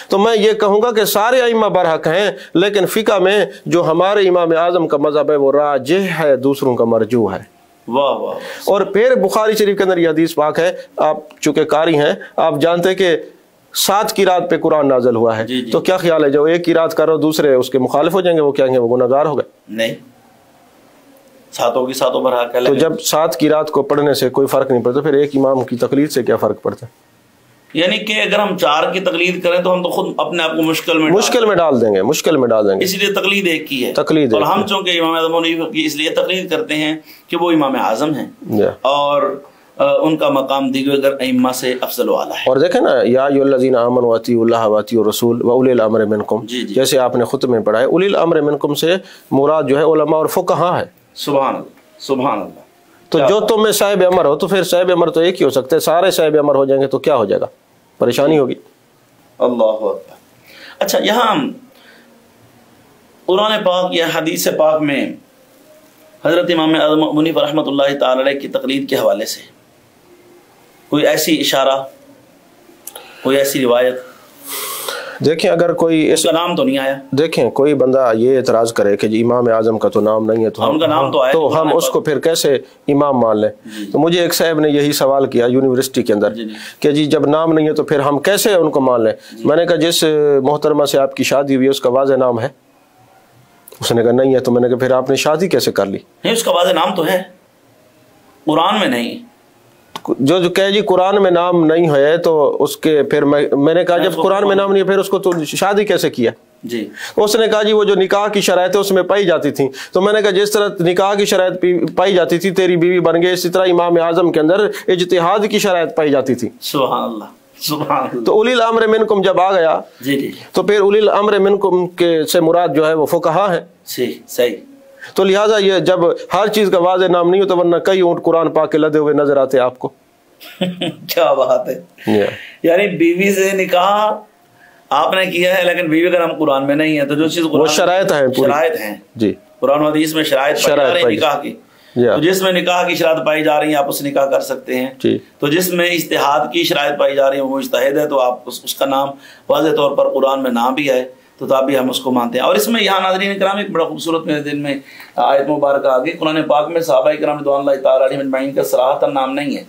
تو میں یہ کہوں گا کہ سارے ائمہ برحق ہیں، لیکن فقہ میں جو ہمارے امام اعظم کا مذہب ہے وہ راجح ہے، دوسروں کا مرجوح ہے. واہ واہ. اور پھر بخاری شریف کے اندر یہ حدیث پاک ہے، آپ چونکہ قاری ہیں آپ جانتے ہیں کہ 7 کی رات پہ قرآن نازل ہوا ہے. تو کیا خیال ہے جو ایک کی رات کرو دوسرے اس کے مخالف ہو جائیں گے، وہ کہیں گے وہ گناہگار ہو گئے؟ نہیں، 7 کی 7 برحق ہے. تو جب 7 کی رات کو پڑھنے سے کوئی فرق نہیں پڑتا، پھر ایک امام کی تقلید سے کیا فرق پڑتا ہے؟ یعنی کہ اگر ہم 4 کی تقلید کریں تو ہم تو خود اپنے آپ کو مشکل میں ڈال دیں گے. اس لیے تقلید ایک کی ہے. تقلید اور ہم چونکہ امام اعظم کی اس لیے تقلید کرتے ہیں کہ وہ امام اعظم ہیں اور ان کا مقام دیگر ائمہ سے افضل و اعلیٰ ہے. اور دیکھیں نا، یا ایھا الذین آمنوا اطیعوا اللہ واطیعوا الرسول واولی الامر منکم، جیسے آپ نے خطبے میں پڑھا ہے، اولی الامر منکم سے مراد جو ہے علماء اور فقہاء ہے. سبحان اللہ، سبحان اللہ. تو جو تم میں صاحب امر ہو تو پھر صاحب امر تو ایک ہی ہو سکتے ہیں، سارے صاحب امر ہو جائیں گے تو کیا ہو جائے گا؟ پریشانی ہوگی. اللہ اکبر. اچھا، یہاں قرآن پاک یا حدیث پاک میں حضرت امام اعظم ابو حنیفہ رحمۃ اللہ تعالی علیہ کی تقلید کے حوالے سے کوئی ایسی اشارہ، کوئی ایسی روایت؟ دیکھیں اگر کوئی اس کا نام تو نہیں آیا. دیکھیں کوئی بندہ یہ اعتراض کرے کہ جی امام اعظم کا تو نام نہیں ہے تو ہم اس کو پھر کیسے امام مان لیں. تو مجھے ایک صاحب نے یہی سوال کیا یونیورسٹی کے اندر کہ جی جب نام نہیں ہے تو پھر ہم کیسے ان کو مان لیں. میں نے کہا جس محترمہ سے آپ کی شادی ہوئی ہے اس کا واضح نام ہے؟ اس نے کہا نہیں ہے. تو میں نے کہا پھر آپ نے شادی کیسے کر لی؟ نہیں، اس کا واضح نام تو ہے، قرآن میں نہیں. جو کہے جی قرآن میں نام نہیں ہے تو اس کے پھر میں نے کہا جب قرآن میں نام نہیں ہے پھر اس کو تو شادی کیسے کیا؟ جی اس نے کہا جی وہ جو نکاح کی شرائط ہے اس میں پائی جاتی تھیں. تو میں نے کہا جس طرح نکاح کی شرائط پائی جاتی تھی تیری بیوی بن گئی، اسی طرح امام اعظم کے اندر اجتہاد کی شرائط پائی جاتی تھی. سبحان اللہ، سبحان اللہ. تو اولی الامر منکم جب آ گیا تو پھر اولی الامر منکم کے سے مراد جو ہے وہ فقہاء ہیں. صحیح. تو لہٰذا یہ جب ہر چیز کا واضح نام نہیں ہوتا، ورنہ کئی اونٹ قرآن پاک کے لدے ہوئے نظر آتے آپ کو. کیا بات ہے. یعنی بیوی سے نکاح آپ نے کیا ہے لیکن بیوی کا نام قرآن میں نہیں ہے، تو جو چیز وہ شرائط ہیں جی قرآن و حدیث میں شرائط نکاح کی، تو جس میں نکاح کی شرائط پائی جا رہی ہیں آپ اس نکاح کر سکتے ہیں. تو جس میں اجتہاد کی شرائط پائی جا رہی ہیں وہ مجتہد ہے، تو آپ اس کا نام واضح طور پر قرآن میں نام بھی ہے تو تب بھی ہم اس کو مانتے ہیں. اور اس میں یہاں ناظرین کرام ایک بڑا خوبصورت میرے دل میں آیت مبارکہ آ گئی. قرآن پاک میں صحابہ کرام رضوان اللہ تعالیٰ علیہم اجمعین کا صراحتاً نام نہیں ہے.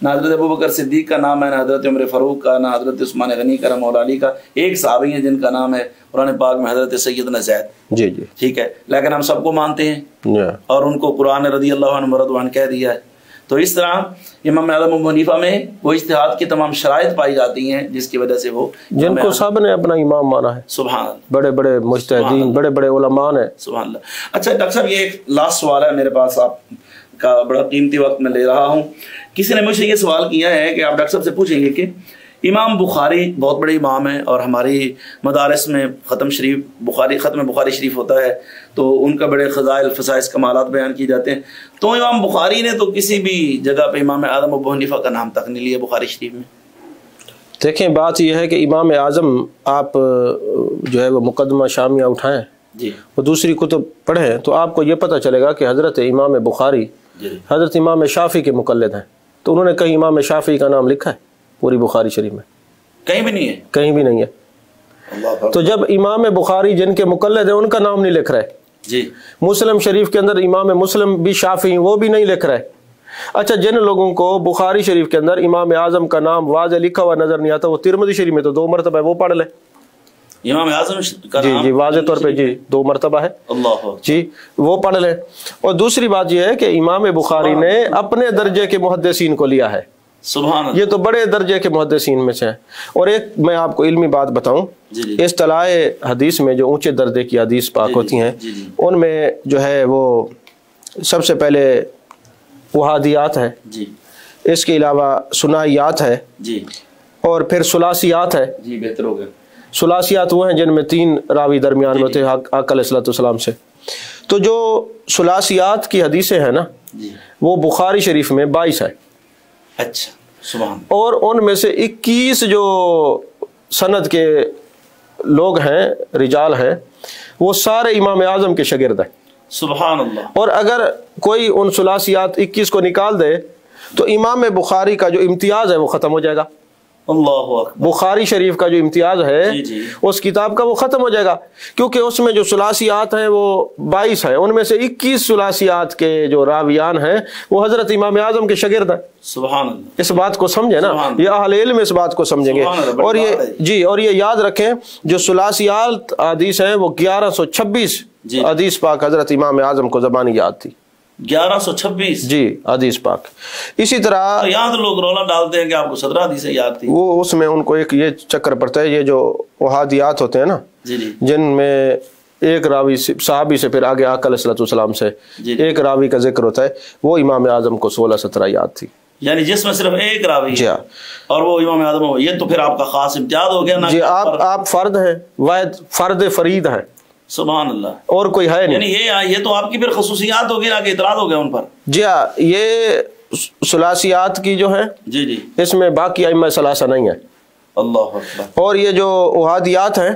نہ حضرت ابوبکر صدیق کا نام ہے، نہ حضرت عمر فاروق کا، نہ حضرت عثمان غنی کا، نہ مولا علی کا. ایک صحابی ہیں جن کا نام ہے قرآن پاک میں حضرت سیدنا زید. جی ٹھیک ہے، لیکن ہم سب کو مانتے ہیں اور ان کو قرآن رضی اللہ عنہ ورضوا عنہ کہہ دیا ہے. تو اس طرح امام اعظم ابو حنیفہ میں وہ اجتہاد کی تمام شرائط پائی جاتی ہیں جس کی وجہ سے وہ جن کو سب نے اپنا امام مانا ہے، سبحان اللہ، بڑے بڑے مجتہدین، بڑے بڑے علماء ہیں، سبحان اللہ۔ اچھا ڈاکٹر صاحب یہ ایک لاسٹ سوال ہے میرے پاس، آپ کا بڑا قیمتی وقت میں لے رہا ہوں۔ کسی نے مجھ سے یہ سوال کیا ہے کہ آپ ڈاکٹر صاحب سے پوچھیں گے کہ امام بخاری بہت بڑے امام ہیں اور ہماری مدارس میں ختم بخاری شریف ہوتا ہے تو ان کا بڑے فضائل فضائل کمالات بیان کیے جاتے ہیں، تو امام بخاری نے تو کسی بھی جگہ پہ امام اعظم ابو حنیفہ کا نام تک نہیں لیا بخاری شریف میں۔ دیکھیں بات یہ ہے کہ امام اعظم آپ جو ہے وہ مقدمہ شامیہ اٹھائیں جی، وہ دوسری کتب پڑھیں تو آپ کو یہ پتہ چلے گا کہ حضرت امام بخاری حضرت امام شافعی کے مقلد ہیں، تو انہوں نے کہیں امام شافعی کا نام لکھا ہے پوری بخاری شریف میں؟ کہیں بھی نہیں ہے، کہیں بھی نہیں ہے۔ اللہ تو جب امام بخاری جن کے مقلد ہیں ان کا نام نہیں لکھ رہے، جی، مسلم شریف کے اندر امام مسلم بھی شافعی وہ بھی نہیں لکھ رہے، اچھا جن لوگوں کو بخاری شریف کے اندر امام اعظم کا نام واضح لکھا ہوا نظر نہیں آتا وہ ترمذی شریف میں تو 2 مرتبہ ہے، وہ پڑھ لیں۔ امام اعظم کا جی نام جی واضح طور پہ جی 2 مرتبہ ہے، اللہ جی وہ پڑھ لیں۔ اور دوسری بات یہ ہے کہ امام بخاری نے اپنے درجے کے محدثین کو لیا ہے، سبحان اللہ، یہ تو بڑے درجے کے محدثین میں سے ہیں۔ اور ایک میں آپ کو علمی بات بتاؤں، اصطلاح حدیث میں جو اونچے درجے کی حدیث پاک ہوتی ہیں ان میں جو ہے وہ سب سے پہلے احادیات ہے، جی اس کے علاوہ ثنائیات ہے، جی اور پھر ثلاثیات ہے۔ جی بہتر ہو گیا۔ ثلاثیات وہ ہیں جن میں 3 راوی درمیان میں ہوتے ہیں آقا علیہ الصلوۃ والسلام سے۔ تو جو ثلاثیات کی حدیثیں ہیں نا جی، وہ بخاری شریف میں 22 ہے، اچھا سبحان، اور ان میں سے 21 جو سند کے لوگ ہیں رجال ہیں وہ سارے امام اعظم کے شاگرد ہیں۔ سبحان اللہ، اور اگر کوئی ان ثلاثیات 21 کو نکال دے تو امام بخاری کا جو امتیاز ہے وہ ختم ہو جائے گا، اللہ اکبر، بخاری شریف کا جو امتیاز ہے جی جی، اس کتاب کا وہ ختم ہو جائے گا، کیونکہ اس میں جو ثلاثیات ہیں وہ 22 ہیں، ان میں سے 21 ثلاثیات کے جو راویان ہیں وہ حضرت امام اعظم کے شاگرد ہیں۔ سبحان اللہ، اس بات کو سمجھیں نا، یہ اہل علم اس بات کو سمجھیں گے۔ اور یہ جی اور یہ یاد رکھیں جو ثلاثیات حدیث ہیں وہ 1126 حدیث پاک حضرت امام اعظم کو زبانی یاد تھی، 1126 جی حدیث پاک۔ اسی طرح یاد لوگ رولا ڈالتے ہیں کہ آپ کو 17 حدیثیں یاد تھی، وہ اس میں ان کو ایک یہ چکر پڑتا ہے، یہ جو احادیات ہوتے ہیں نا جی جی، جن میں ایک راوی صحابی سے پھر آگے آقا علیہ الصلوۃ والسلام سے ایک راوی کا ذکر ہوتا ہے، وہ امام اعظم کو 16-17 یاد تھی، یعنی جس میں صرف ایک راوی جی ہے ہاں اور وہ امام اعظم ہو، یہ تو پھر آپ کا خاص امتیاز ہو گیا نا، جی آپ فرد ہیں، واحد فرد فرید ہیں، سبحان اللہ، اور کوئی ہے نہیں، یعنی یہ تو آپ کی پھر خصوصیات ہوگی نا کہ اعتراض ہو گیا ان پر۔ جی ہاں یہ ثلاثیات کی جو ہے جی جی، اس میں باقی ائمہ ثلاثہ نہیں ہے، اللہ اکبر، اور یہ جو احادیات ہیں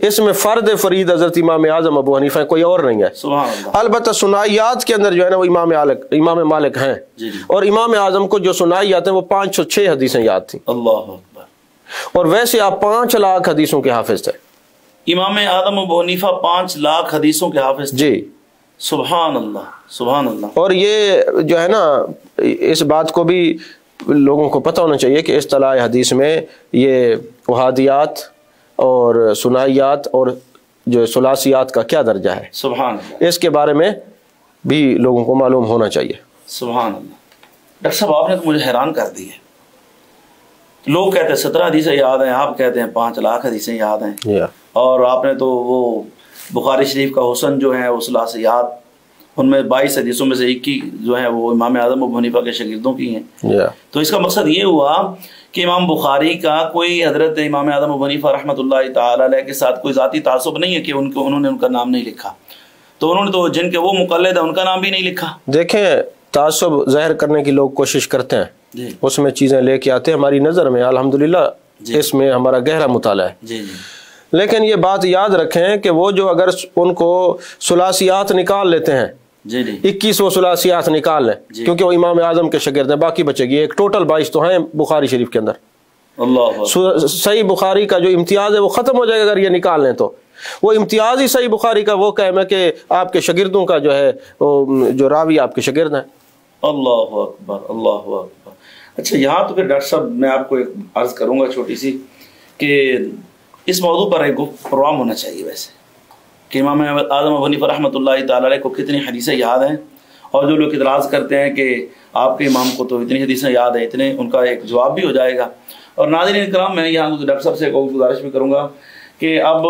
اس میں فرد فرید حضرت امام اعظم ابو حنیفہ کوئی اور نہیں ہے، سبحان اللہ، البتہ ثنائیات کے اندر جو ہے نا وہ امام مالک ہیں، جی جی، اور امام اعظم کو جو ثنائیات ہیں وہ 506 حدیثیں یاد تھیں، اللہ اکبر، اور ویسے آپ 5 لاکھ حدیثوں کے حافظ تھے۔ امام اعظم ابو حنیفہ 5 لاکھ حدیثوں کے حافظ تھے، جی سبحان اللہ، سبحان اللہ، اور یہ جو ہے نا اس بات کو بھی لوگوں کو پتہ ہونا چاہیے کہ اصطلاح حدیث میں یہ احادیات اور ثنائیات اور جو ثلاثیات کا کیا درجہ ہے، سبحان اللہ، اس کے بارے میں بھی لوگوں کو معلوم ہونا چاہیے۔ سبحان اللہ۔ ڈاکٹر صاحب آپ نے تو مجھے حیران کر دی ہے، لوگ کہتے ہیں 17 حدیثیں یاد ہیں، آپ کہتے ہیں 5 لاکھ حدیثیں یاد ہیں، اور آپ نے تو وہ بخاری شریف کا حسن جو ہے وہ ثلاثیات ان میں 22 حدیثوں میں سے 21 جو ہے وہ امام اعظم ابو حنیفہ کے شاگردوں کی ہیں، تو اس کا مقصد یہ ہوا کہ امام بخاری کا کوئی حضرت امام اعظم ابو حنیفہ رحمۃ اللہ تعالی علیہ کے ساتھ کوئی ذاتی تعصب نہیں ہے کہ انہوں نے ان کا نام نہیں لکھا، تو انہوں نے تو جن کے وہ مقلد ہیں ان کا نام بھی نہیں لکھا۔ دیکھیں تعصب ظاہر کرنے کی لوگ کوشش کرتے ہیں، جی اس میں چیزیں لے کے آتے ہیں، ہماری نظر میں الحمدللہ اس میں ہمارا گہرا مطالعہ ہے، جی جی، لیکن یہ بات یاد رکھیں کہ وہ جو اگر ان کو ثلاثیات نکال لیتے ہیں، جی جی، 21 وہ ثلاثیات نکال لیں کیونکہ وہ امام اعظم کے شاگرد ہیں، باقی بچے گی ایک ٹوٹل 22 تو ہیں بخاری شریف کے اندر، اللہ صحیح بخاری کا جو امتیاز ہے وہ ختم ہو جائے گا اگر یہ نکال لیں، تو وہ امتیاز ہی صحیح بخاری کا وہ قائم ہے کہ آپ کے شاگردوں کا جو ہے جو راوی آپ کے شاگرد ہیں۔ اللہ اکبر، اللہ اکبر۔ اچھا یہاں تو پھر ڈاکٹر صاحب میں آپ کو ایک عرض کروں گا چھوٹی سی کہ اس موضوع پر ایک پروگرام ہونا چاہیے ویسے کہ امام اعظم ابو حنیفہ رحمۃ اللہ تعالی علیہ کو کتنی حدیثیں یاد ہیں اور جو لوگ اعتراض کرتے ہیں کہ آپ کے امام کو تو اتنی حدیثیں یاد ہیں اتنے، ان کا ایک جواب بھی ہو جائے گا۔ اور ناظرین کرام میں یہاں ڈاکٹر صاحب سے ایک گزارش بھی کروں گا کہ اب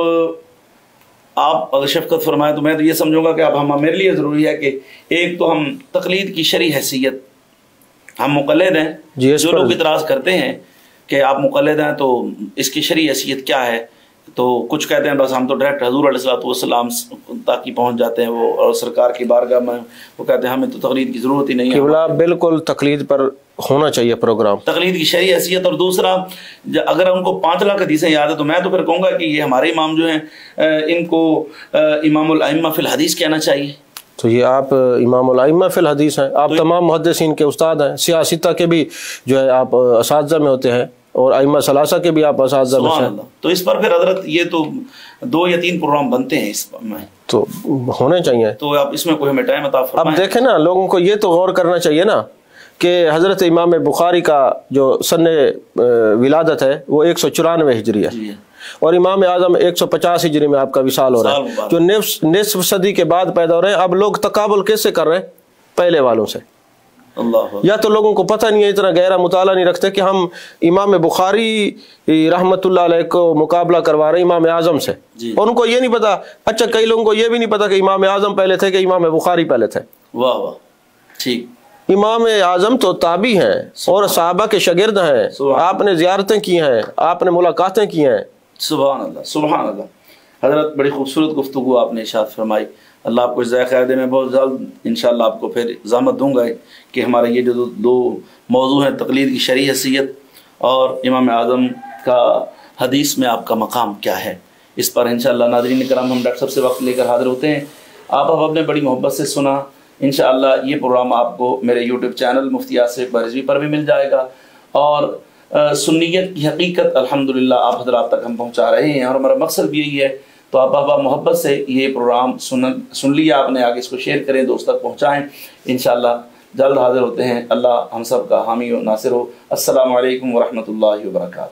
آپ اگر شفقت فرمائیں تو میں تو یہ سمجھوں گا کہ اب میرے لیے ضروری ہے کہ ایک تو ہم تقلید کی شرعی حیثیت، ہم مقلد ہیں، جو لوگ اعتراض کرتے ہیں کہ آپ مقلد ہیں تو اس کی شرعی حیثیت کیا ہے، تو کچھ کہتے ہیں بس ہم تو ڈائریکٹ حضور علیہ الصلوۃ والسلام تک ہی پہنچ جاتے ہیں، وہ اور سرکار کی بارگاہ میں وہ کہتے ہیں ہمیں تو تقلید کی ضرورت ہی نہیں ہے۔ بالکل تقلید پر ہونا چاہیے پروگرام، تقلید کی شرعی حیثیت۔ اور دوسرا اگر ان کو 5 لاکھ حدیثیں یاد ہے تو میں تو پھر کہوں گا کہ یہ ہمارے امام جو ہیں ان کو امام الائمہ فی الحدیث کہنا چاہیے۔ تو یہ آپ امام الائمہ فی الحدیث ہیں، آپ تمام محدثین کے استاد ہیں، سیاستہ کے بھی جو ہے آپ اساتذہ میں ہوتے ہیں، اور ائمہ ثلاثہ کے بھی آپ اساتذہ میں ہیں۔ تو اس پر پھر حضرت یہ تو 2 یا 3 پروگرام بنتے ہیں اس میں، تو ہونے چاہیے۔ تو آپ اس میں کوئی ہمیں ٹائم عطا فرمائیں۔ اب دیکھیں نا، لوگوں کو یہ تو غور کرنا چاہیے نا کہ حضرت امام بخاری کا جو سن ولادت ہے وہ 194 ہجری ہے، اور امام اعظم 150 ہجری میں آپ کا وصال ہو رہا ہے، جو نصف صدی کے بعد پیدا ہو رہے ہیں۔ اب لوگ تقابل کیسے کر رہے ہیں پہلے والوں سے؟ یا تو لوگوں کو پتہ نہیں ہے، اتنا گہرا مطالعہ نہیں رکھتے کہ ہم امام بخاری رحمت اللہ علیہ کو مقابلہ کروا رہے ہیں امام اعظم سے، اور ان کو یہ نہیں پتا، اچھا کئی لوگوں کو یہ بھی نہیں پتا کہ امام اعظم پہلے تھے کہ امام بخاری پہلے تھے۔ واہ واہ، ٹھیک۔ امام اعظم تو تابعی ہیں اور صحابہ کے شاگرد ہیں، آپ نے زیارتیں کی ہیں، آپ نے ملاقاتیں کی ہیں۔ سبحان اللہ، سبحان اللہ۔ حضرت بڑی خوبصورت گفتگو آپ نے ارشاد فرمائی، اللہ آپ کو جزائے خیر دے۔ میں بہت جلد انشاءاللہ آپ کو پھر زحمت دوں گا کہ ہمارے یہ جو 2 موضوع ہیں، تقلید کی شرعی حیثیت اور امام اعظم کا حدیث میں آپ کا مقام کیا ہے، اس پر انشاءاللہ ناظرین کرام ہم ڈاکٹر صاحب سے وقت لے کر حاضر ہوتے ہیں۔ آپ اب نے بڑی محبت سے سنا، انشاءاللہ یہ پروگرام آپ کو میرے یوٹیوب چینل مفتی آصف رضوی پر بھی مل جائے گا، اور سنیت کی حقیقت الحمدللہ آپ حضرات تک ہم پہنچا رہے ہیں، اور ہمارا مقصد بھی یہی ہے۔ تو آپ محبت سے یہ پروگرام سن لیا آپ نے، آگے اس کو شیئر کریں، دوست تک پہنچائیں۔ انشاءاللہ جلد حاضر ہوتے ہیں۔ اللہ ہم سب کا حامی و ناصر ہو۔ السلام علیکم ورحمۃ اللہ وبرکاتہ۔